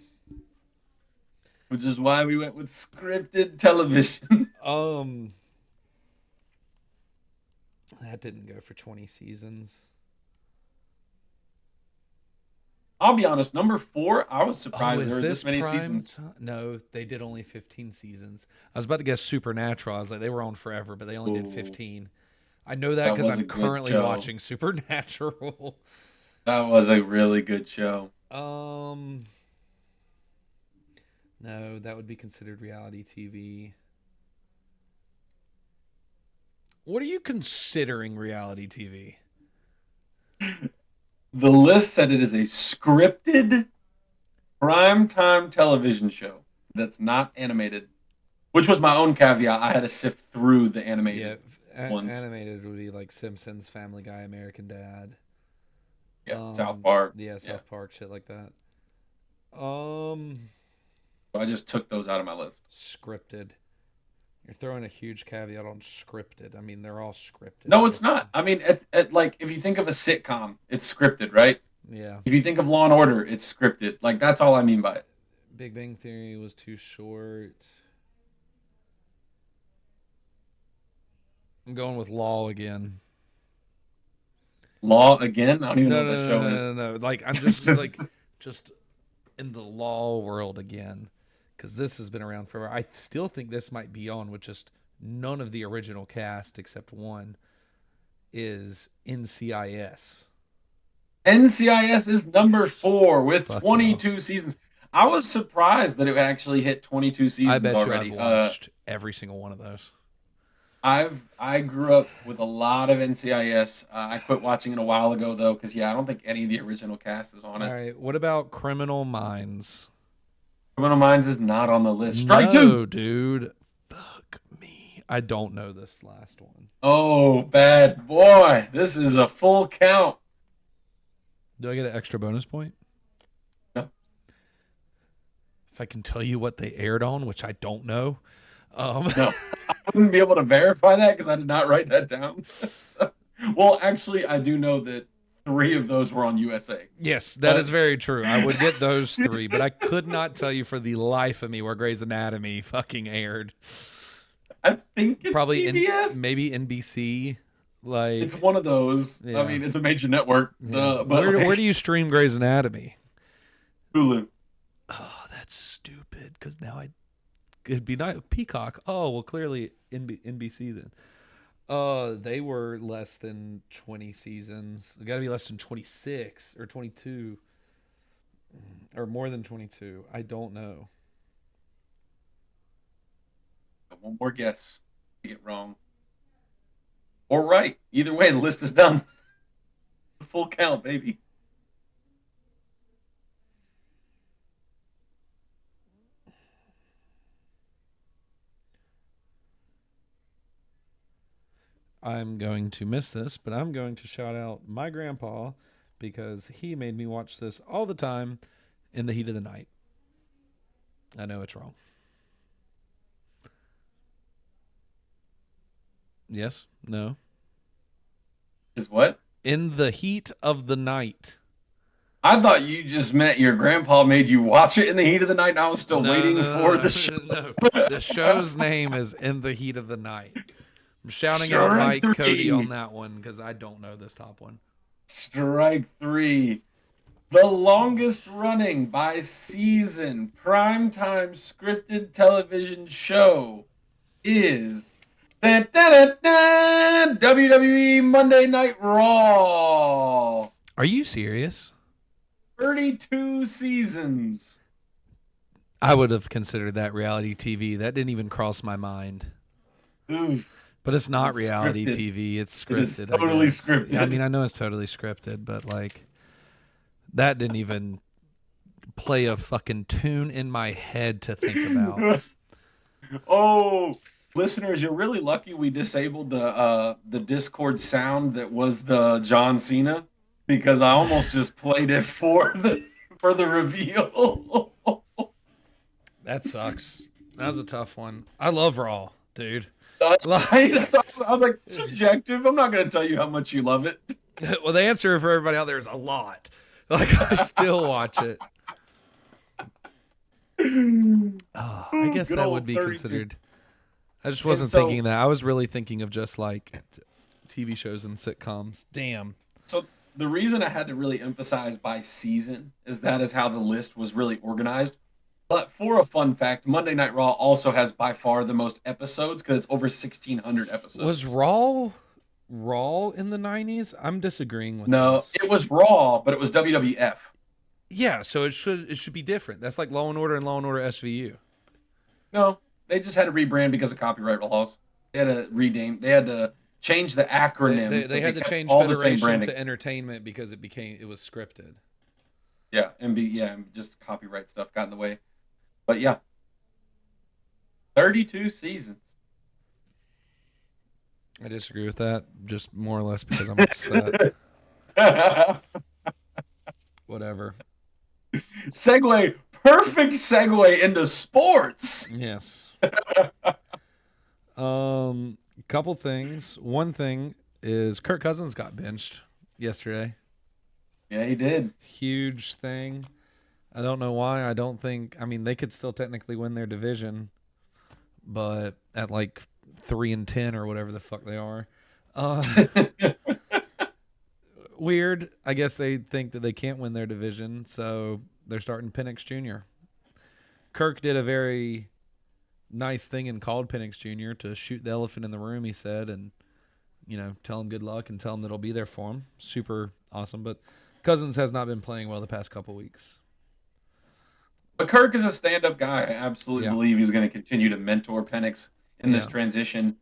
Which is why we went with scripted television. That didn't go for 20 seasons. I'll be honest, number 4, I was surprised there was this many prime seasons. No, they did only 15 seasons. I was about to guess Supernatural. I was like, they were on forever, but they only did 15. I know that because I'm currently watching Supernatural. That was a really good show. No, that would be considered reality TV. What are you considering reality TV? The list said it is a scripted primetime television show that's not animated, which was my own caveat. I had to sift through the animated ones. Animated would be like Simpsons, Family Guy, American Dad. Yeah, South Park. Yeah, South Park, shit like that. So I just took those out of my list. Scripted. You're throwing a huge caveat on scripted. I mean, they're all scripted. No, it's not. I mean, like if you think of a sitcom, it's scripted, right? Yeah. If you think of Law and Order, it's scripted. Like that's all I mean by it. Big Bang Theory was too short. I'm going with Law again. Law again? I don't even know what the show is. No. Like I'm just like just in the law world again. Because this has been around forever. I still think this might be on with just none of the original cast except one is NCIS. NCIS is number 4 with 22 seasons. I was surprised that it actually hit 22 seasons already. I bet you I've watched every single one of those. I grew up with a lot of NCIS. I quit watching it a while ago though, because I don't think any of the original cast is on it. All right, what about Criminal Minds? Criminal Minds is not on the list. Strike 2, dude. Fuck me. I don't know this last one. Oh, bad boy. This is a full count. Do I get an extra bonus point? No. If I can tell you what they aired on, which I don't know. No, I wouldn't be able to verify that because I did not write that down. Well, actually, I do know that 3 of those were on USA. Yes, that is very true. I would get those 3, but I could not tell you for the life of me where Grey's Anatomy fucking aired. I think it's probably CBS. Maybe NBC. Like it's one of those. Yeah. I mean, it's a major network. Yeah. But where do you stream Grey's Anatomy? Hulu. Oh, that's stupid. Because now it'd be not Peacock. Oh, well, clearly NBC then. They were less than 20 seasons. They got to be less than 26 or 22 or more than 22. I don't know. One more guess. You get wrong or right. Either way, the list is done. Full count, baby. I'm going to miss this, but I'm going to shout out my grandpa because he made me watch this all the time in the heat of the night. I know it's wrong. Yes? No? Is what? In the heat of the night. I thought you just meant your grandpa made you watch it in the heat of the night, and I was still waiting for the show. No. The show's name is In the Heat of the Night. I'm shouting out Strike Mike Cody on three. that one because I don't know this top one. Strike three. The longest running by season primetime scripted television show is WWE Monday Night Raw. Are you serious? 32 seasons. I would have considered that reality TV. That didn't even cross my mind. Oof. But it's not It's reality scripted. TV. It's It is scripted, totally I guess. scripted. I mean, I know it's totally scripted, but like that didn't even play a fucking tune in my head to think about. Oh, listeners, you're really lucky we disabled the Discord sound that was the John Cena because I almost just played it for the reveal. That sucks. That was a tough one. I love Raw, dude. I was like, subjective. I'm not going to tell you how much you love it. Well, the answer for everybody out there is a lot. Like I still watch it. Oh, I guess Good that old would be 32. considered. I just wasn't so- thinking that. I was really thinking of just like TV shows and sitcoms. Damn. So the reason I had to really emphasize by season is that is how the list was really organized. But for a fun fact, Monday Night Raw also has by far the most episodes because it's over 1,600 episodes. Was Raw in the 90s? I'm disagreeing with No, this. it was Raw, but it was WWF. Yeah, so it should be different. That's like Law and Order and Law and Order SVU. No, they just had to rebrand because of copyright laws. They had to rename. They had to change the acronym. They but had to kept change all the same Federation branding. to Entertainment because it was scripted. Yeah, and just copyright stuff got in the way. But yeah, 32 seasons. I disagree with that, just more or less because I'm upset. Whatever. Perfect segue into sports. Yes. Couple things. One thing is Kirk Cousins got benched yesterday. Yeah, he did. Huge thing. I don't know why. I mean, they could still technically win their division, but at like 3-10 or whatever the fuck they are. Weird. I guess they think that they can't win their division, so they're starting Penix Jr. Kirk did a very nice thing and called Penix Jr. to shoot the elephant in the room, he said, and, tell him good luck and tell him that he'll be there for him. Super awesome. But Cousins has not been playing well the past couple weeks. But Kirk is a stand-up guy. I absolutely believe he's going to continue to mentor Penix in this transition.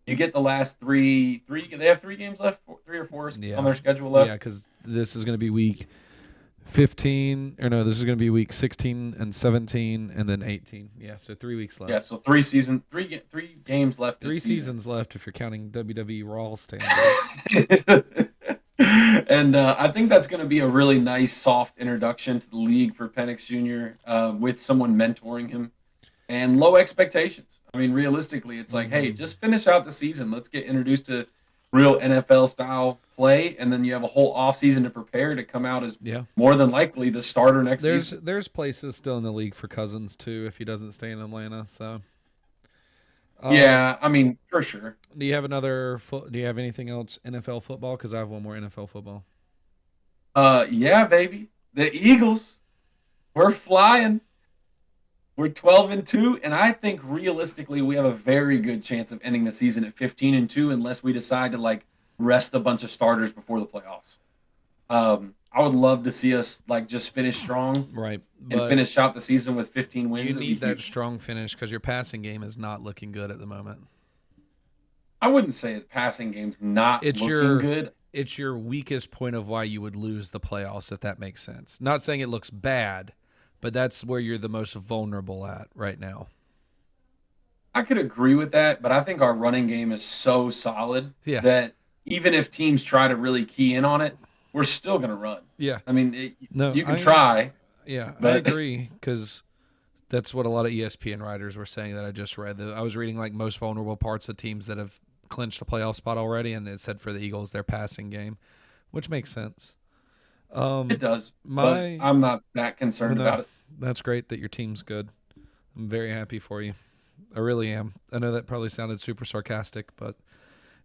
You get the last three. They have 3 games left, 3 or 4 on their schedule left. Yeah, because this is going to be week 15. Or no, this is going to be week 16 and 17 and then 18. Yeah, so 3 weeks left. Yeah, so 3 games left. 3 seasons left if you're counting WWE Raw standards. And I think that's going to be a really nice, soft introduction to the league for Penix Jr. With someone mentoring him and low expectations. I mean, realistically, it's like, hey, just finish out the season. Let's get introduced to real NFL-style play, and then you have a whole offseason to prepare to come out as more than likely the starter next season. There's places still in the league for Cousins, too, if he doesn't stay in Atlanta. So, yeah, I mean, for sure. Do you have do you have anything else NFL football? Because I have one more NFL football. Yeah, baby. The Eagles, we're flying. We're 12-2, and I think realistically we have a very good chance of ending the season at 15-2 unless we decide to rest a bunch of starters before the playoffs. I would love to see us just finish strong, right, and finish out the season with 15 wins. You need that strong finish because your passing game is not looking good at the moment. I wouldn't say the passing game's not looking good. It's your weakest point of why you would lose the playoffs, if that makes sense. Not saying it looks bad, but that's where you're the most vulnerable at right now. I could agree with that, but I think our running game is so solid that even if teams try to really key in on it, we're still going to run. Yeah. I mean, you can try. Yeah, I agree, because that's what a lot of ESPN writers were saying that I just read. I was reading most vulnerable parts of teams that have clinched a playoff spot already, and it said for the Eagles, their passing game, which makes sense. It does, but I'm not that concerned about it. That's great that your team's good. I'm very happy for you. I really am. I know that probably sounded super sarcastic, but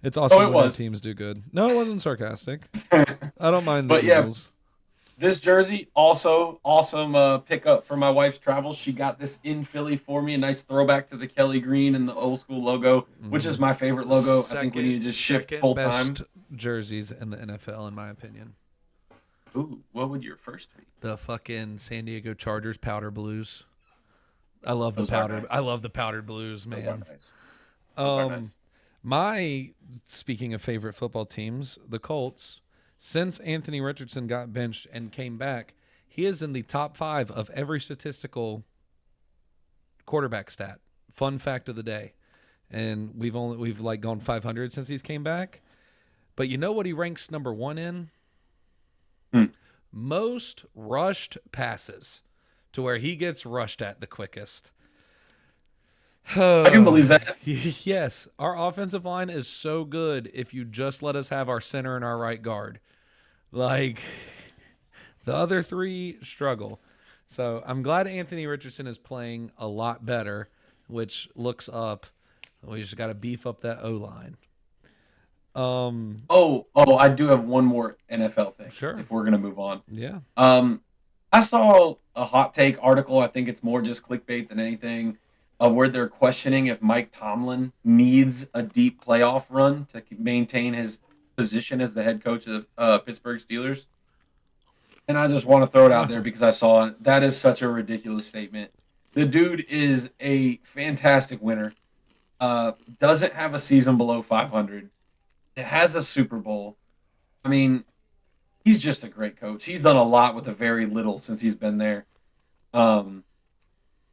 It's Oh, awesome it when your was. teams do good. No, it wasn't sarcastic. I don't mind the But yeah, Eagles. this jersey also awesome pickup for my wife's travels. She got this in Philly for me, a nice throwback to the Kelly Green and the old school logo, which is my favorite logo. I think we Second need to just shift second full time. best jerseys in the NFL, in my opinion. Ooh, what would your first be? The fucking San Diego Chargers powder blues. I love the Those are powder. nice. I love the powdered blues, Those are man. nice. Those are Um, nice. my speaking of favorite football teams, the Colts. Since Anthony Richardson got benched and came back, he is in the top 5 of every statistical quarterback stat. Fun fact of the day. And we've like gone 500 since he's came back. But you know what he ranks number 1 in? Hmm. Most rushed passes, to where he gets rushed at the quickest. I can believe that. Yes, our offensive line is so good if you just let us have our center and our right guard. Like, the other 3 struggle. So I'm glad Anthony Richardson is playing a lot better, which looks up. We just got to beef up that O line. Oh, I do have one more NFL thing. Sure. If we're gonna move on, Yeah. I saw a hot take article. I think it's more just clickbait than anything, of where they're questioning if Mike Tomlin needs a deep playoff run to maintain his position as the head coach of the Pittsburgh Steelers. And I just want to throw it out there because I saw it. That is such a ridiculous statement. The dude is a fantastic winner. Doesn't have a season below 500. It has a Super Bowl. I mean, he's just a great coach. He's done a lot with a very little since he's been there. Um,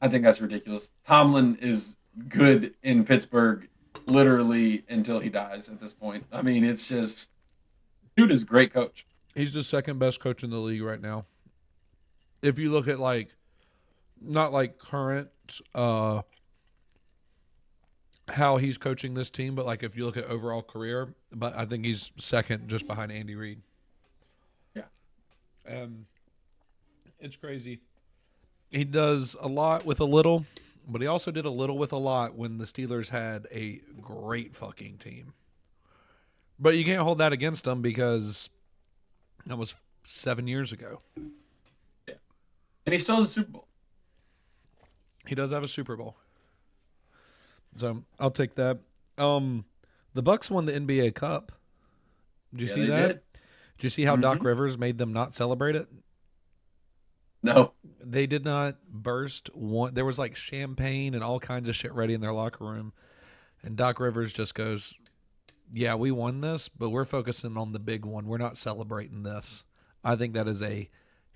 I think that's ridiculous. Tomlin is good in Pittsburgh literally until he dies at this point. I mean, it's just dude is a great coach. He's the second best coach in the league right now. If you look at like not like current how he's coaching this team, but like if you look at overall career, but I think he's second just behind Andy Reid. Yeah. It's crazy. He does a lot with a little, but he also did a little with a lot when the Steelers had a great fucking team. But you can't hold that against him because that was 7 years ago. Yeah. And he still has a Super Bowl. He does have a Super Bowl. So I'll take that. The Bucks won the NBA Cup. Did you see they that? did. Did you see how Doc Rivers made them not celebrate it? No. They did not burst one. There was like champagne and all kinds of shit ready in their locker room. And Doc Rivers just goes, yeah, we won this, but we're focusing on the big one. We're not celebrating this. I think that is a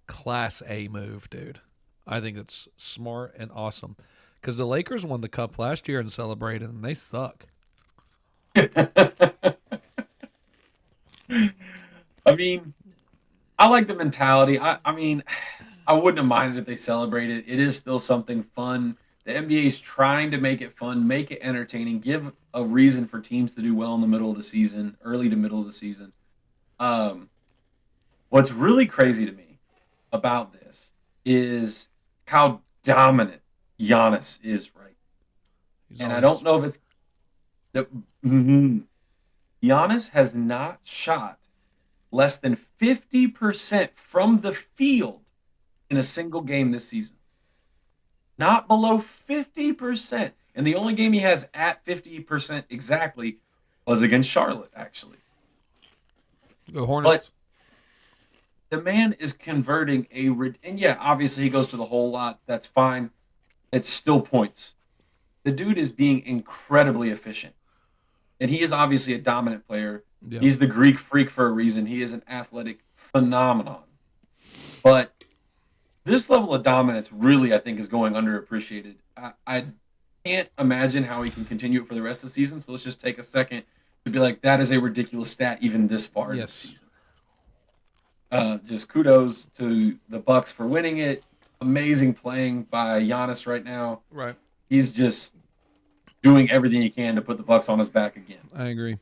class A move, dude. I think it's smart and awesome. Because the Lakers won the cup last year and celebrated, and they suck. I mean, I like the mentality. I mean, I wouldn't have minded if they celebrated. It is still something fun. The NBA is trying to make it fun, make it entertaining, give a reason for teams to do well in the middle of the season, early to middle of the season. What's really crazy to me about this is how dominant Giannis is right. And I don't know if it's that Giannis has not shot less than 50% from the field in a single game this season. Not below 50%. And the only game he has at 50% exactly was against Charlotte, actually. Go Hornets. But the man is converting and yeah, obviously he goes to the whole lot. That's fine. It's still points. The dude is being incredibly efficient. And he is obviously a dominant player. Yeah. He's the Greek freak for a reason. He is an athletic phenomenon. But this level of dominance really, I think, is going underappreciated. I can't imagine how he can continue it for the rest of the season. So let's just take a second to be like, that is a ridiculous stat even this far in the season. Just kudos to the Bucks for winning it. Amazing playing by Giannis right now. Right. He's just doing everything he can to put the Bucks on his back again. I agree.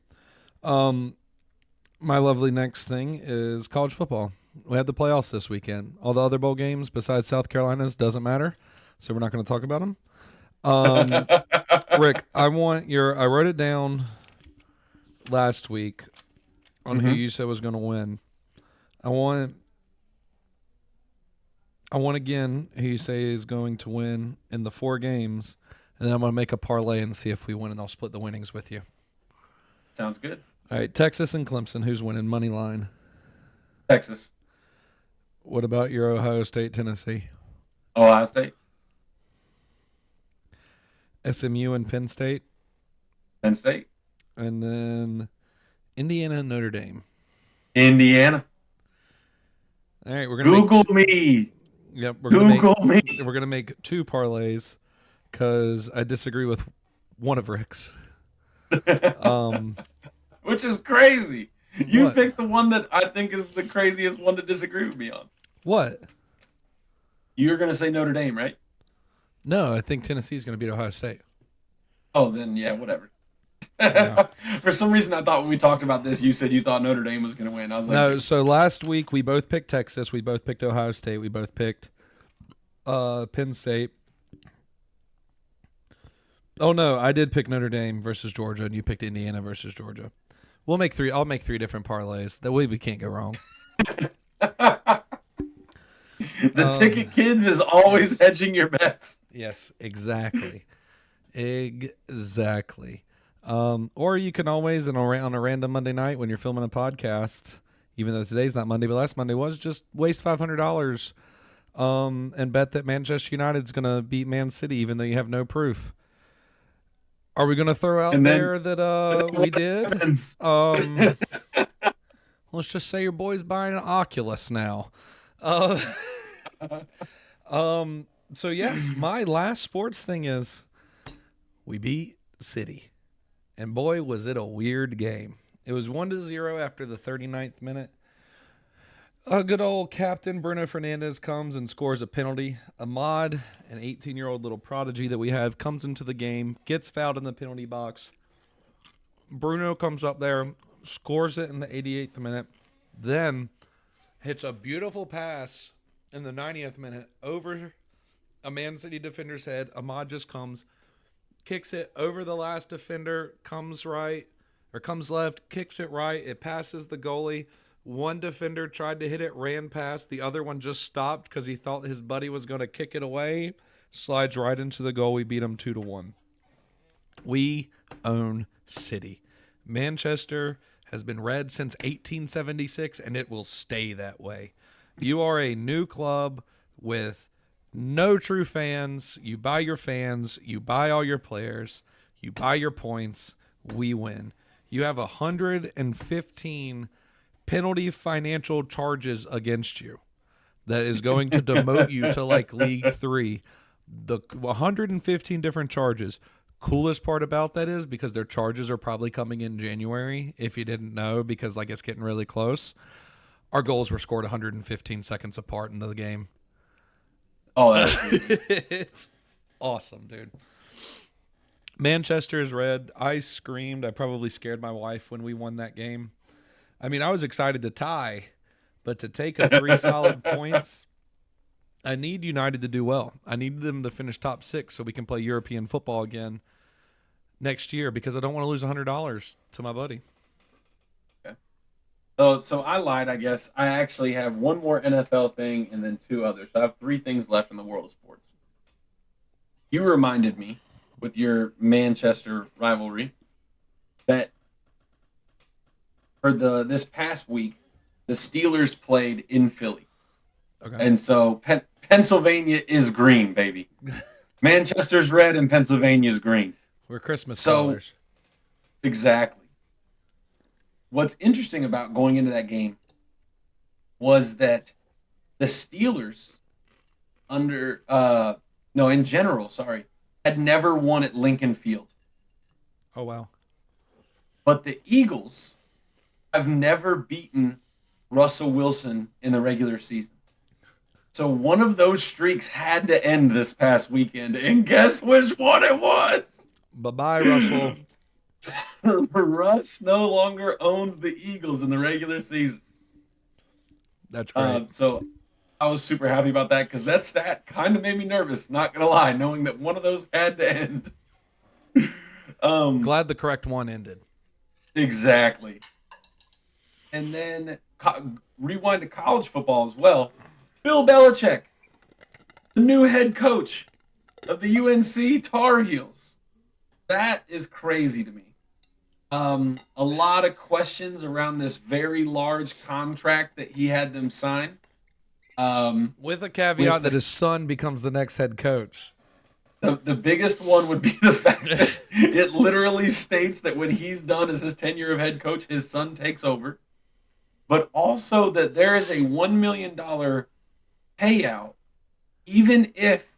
My lovely next thing is college football. We had the playoffs this weekend. All the other bowl games besides South Carolina's doesn't matter, so we're not going to talk about them. Rick, I wrote it down. last week on who Mhm. you said was going to win. I want again who you say is going to win in the 4 games, and then I'm going to make a parlay and see if we win, and I'll split the winnings with you. Sounds good. All right, Texas and Clemson, who's winning money line? Texas, What about your Ohio State, Tennessee? Ohio State, SMU and Penn State, Penn State, and then Indiana and Notre Dame. Indiana. All right, we're gonna Google make. me. Yep, Google me. we're gonna make 2 parlays because I disagree with one of Rick's. Um, Which is crazy. You what? picked the one that I think is the craziest one to disagree with me on. What? You're going to say Notre Dame, right? No, I think Tennessee's gonna beat Ohio State. Oh, then yeah, whatever. No. For some reason, I thought when we talked about this, you said you thought Notre Dame was going to win. I was like, No, so last week we both picked Texas, we both picked Ohio State, we both picked Penn State. Oh no, I did pick Notre Dame versus Georgia, and you picked Indiana versus Georgia. We'll make 3. I'll make 3 different parlays. That way we can't go wrong. the ticket kids is always hedging your bets. Yes, exactly, exactly. Or you can always on a random Monday night when you're filming a podcast, even though today's not Monday, but last Monday was, just waste $500 and bet that Manchester United's gonna beat Man City, even though you have no proof. Are we gonna throw out And then there that we did? happens. Let's just say your boy's buying an Oculus now. Uh, so yeah, my last sports thing is we beat City. And boy, was it a weird game. It was 1-0 after the 39th minute. A good old captain, Bruno Fernandes, comes and scores a penalty. Ahmad, an 18-year-old little prodigy that we have, comes into the game, gets fouled in the penalty box. Bruno comes up there, scores it in the 88th minute, then hits a beautiful pass in the 90th minute over a Man City defender's head. Ahmad just comes, kicks it over the last defender, comes left, kicks it right. It passes the goalie. One defender tried to hit it, ran past. The other one just stopped because he thought his buddy was going to kick it away. Slides right into the goal. We beat him 2-1. We own City. Manchester has been red since 1876, and it will stay that way. You are a new club with no true fans. You buy your fans. You buy all your players. You buy your points. We win. You have 115 penalty financial charges against you that is going to demote you to like League 3. The 115 different charges. Coolest part about that is because their charges are probably coming in January, if you didn't know, because like it's getting really close. Our goals were scored 115 seconds apart in the game. Oh, that's good. It's awesome, dude. Manchester is red. I screamed. I probably scared my wife when we won that game. I mean, I was excited to tie, but to take a 3 solid points, I need United to do well. I need them to finish top 6 so we can play European football again next year, because I don't want to lose $100 to my buddy. Okay. So I lied, I guess. I actually have one more NFL thing and then 2 others. So I have 3 things left in the world of sports. You reminded me with your Manchester rivalry that for this past week, the Steelers played in Philly. Okay. And so Pennsylvania is green, baby. Manchester's red and Pennsylvania's green. We're Christmas colors. Exactly. What's interesting about going into that game was that the Steelers in general, had never won at Lincoln Field. Oh, wow. But the Eagles have never beaten Russell Wilson in the regular season. So one of those streaks had to end this past weekend, and guess which one it was? Bye-bye, Russell. Russ no longer owns the Eagles in the regular season. That's great. So I was super happy about that because that stat kind of made me nervous, not going to lie, knowing that one of those had to end. Glad the correct one ended. Exactly. And then rewind to college football as well. Bill Belichick, the new head coach of the UNC Tar Heels. That is crazy to me. A lot of questions around this very large contract that he had them sign. With a With caveat that his son becomes the next head coach. the biggest one would be the fact that it literally states that when he's done as his tenure of head coach, his son takes over. But also that there is a $1 million payout, even if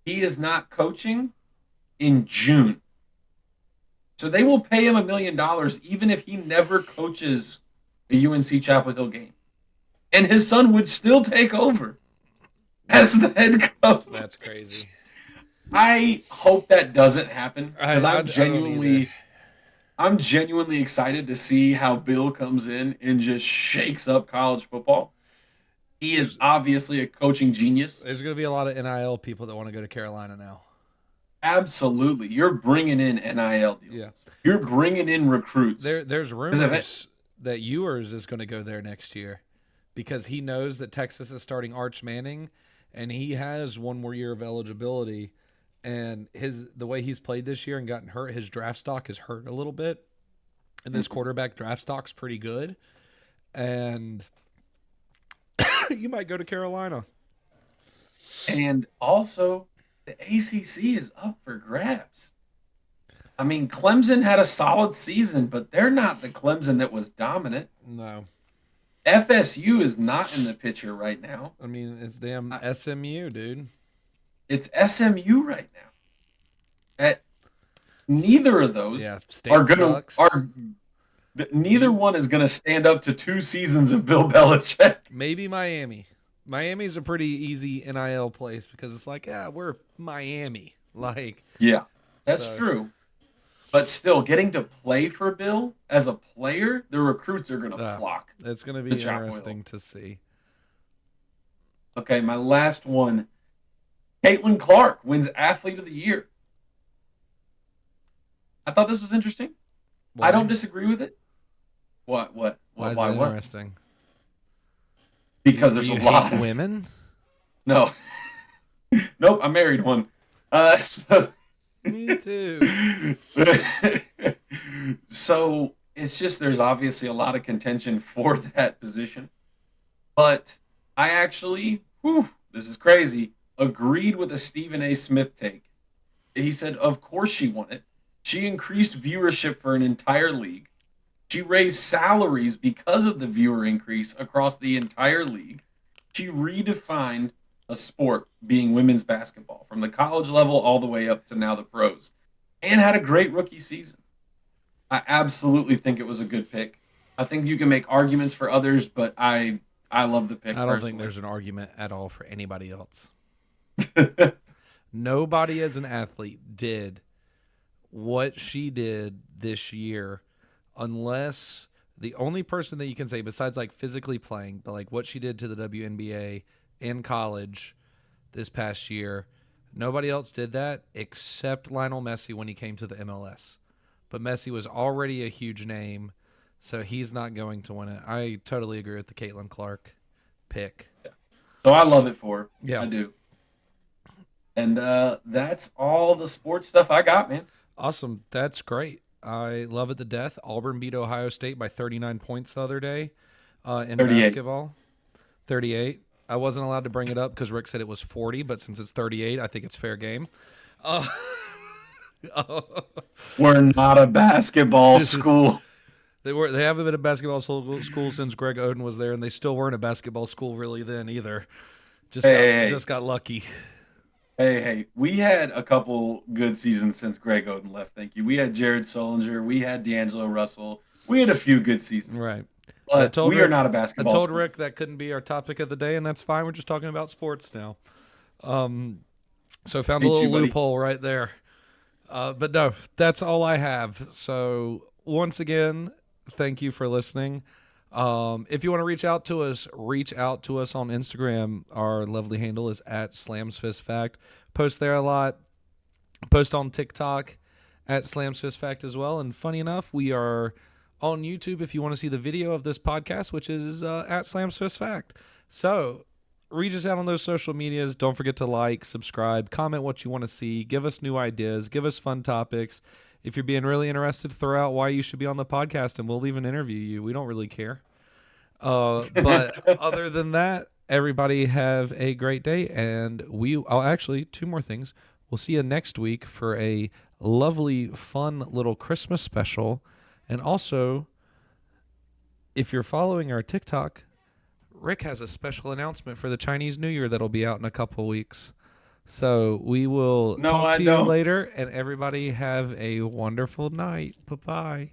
he is not coaching in June. So they will pay him $1 million even if he never coaches a UNC Chapel Hill game. And his son would still take over as the head coach. That's crazy. I hope that doesn't happen because I don't either. I'm genuinely excited to see how Bill comes in and just shakes up college football. He is obviously a coaching genius. There's going to be a lot of NIL people that want to go to Carolina now. Absolutely. You're bringing in NIL deals. Yeah. You're bringing in recruits. There's rumors that Ewers is going to go there next year because he knows that Texas is starting Arch Manning and he has one more year of eligibility. And the way he's played this year and gotten hurt, his draft stock is hurt a little bit. And this quarterback draft stock's pretty good. And you might go to Carolina. And also, the ACC is up for grabs. I mean, Clemson had a solid season, but they're not the Clemson that was dominant. No. FSU is not in the picture right now. I mean, it's damn SMU, dude. It's SMU right now. Neither of those are going to neither one is going to stand up to 2 seasons of Bill Belichick. Maybe Miami. Miami's a pretty easy NIL place because it's like, yeah, we're Miami. Like, yeah, that's true. But still, getting to play for Bill as a player, the recruits are going to flock. It's going to be interesting to see. Okay, my last one. Caitlin Clark wins Athlete of the Year. I thought this was interesting. Why? I don't disagree with it. What? Why is it interesting? Because there's a lot of women. No. Nope, I married one. Me too. So it's just there's obviously a lot of contention for that position. But I actually, this is crazy, agreed with a Stephen A. Smith take. He said, of course she won it. She increased viewership for an entire league. She raised salaries because of the viewer increase across the entire league. She redefined a sport being women's basketball from the college level all the way up to now the pros and had a great rookie season. I absolutely think it was a good pick. I think you can make arguments for others, but I love the pick. I don't think there's an argument at all for anybody else. Nobody as an athlete did what she did this year unless the only person that you can say besides like physically playing, but like what she did to the WNBA in college this past year, nobody else did that except Lionel Messi when he came to the MLS. But Messi was already a huge name, so he's not going to win it. I totally agree with the Caitlin Clark pick. Yeah. So I love it for her. Yeah. I do. And that's all the sports stuff I got, man. Awesome. That's great. I love it to death. Auburn beat Ohio State by 39 points the other day in 38. Basketball. 38. I wasn't allowed to bring it up because Rick said it was 40, but since it's 38, I think it's fair game. We're not a basketball school. They haven't been a basketball school since Greg Oden was there, and they still weren't a basketball school really then either. Just got lucky. Hey, we had a couple good seasons since Greg Oden left, thank you. We had Jared Sullinger. We had D'Angelo Russell. We had a few good seasons. Right. But we are not a basketball I told school. Rick that couldn't be our topic of the day, and that's fine. We're just talking about sports now. So I found a little loophole right there. But no, that's all I have. So once again, thank you for listening. If you want to reach out to us on Instagram. Our lovely handle is @SlamsFistFact. Post there a lot. Post on TikTok @SlamsFistFact as well. And funny enough, we are on YouTube if you want to see the video of this podcast, which is at Slam Swiss Fact. So reach us out on those social medias. Don't forget to like, subscribe, comment what you want to see, give us new ideas, give us fun topics. If you're being really interested, throw out why you should be on the podcast, and we'll even interview you. We don't really care. But other than that, everybody have a great day, and actually, two more things. We'll see you next week for a lovely, fun little Christmas special. And also, if you're following our TikTok, Rick has a special announcement for the Chinese New Year that'll be out in a couple weeks. So we will No, talk I to you don't. later, and everybody have a wonderful night. Bye-bye.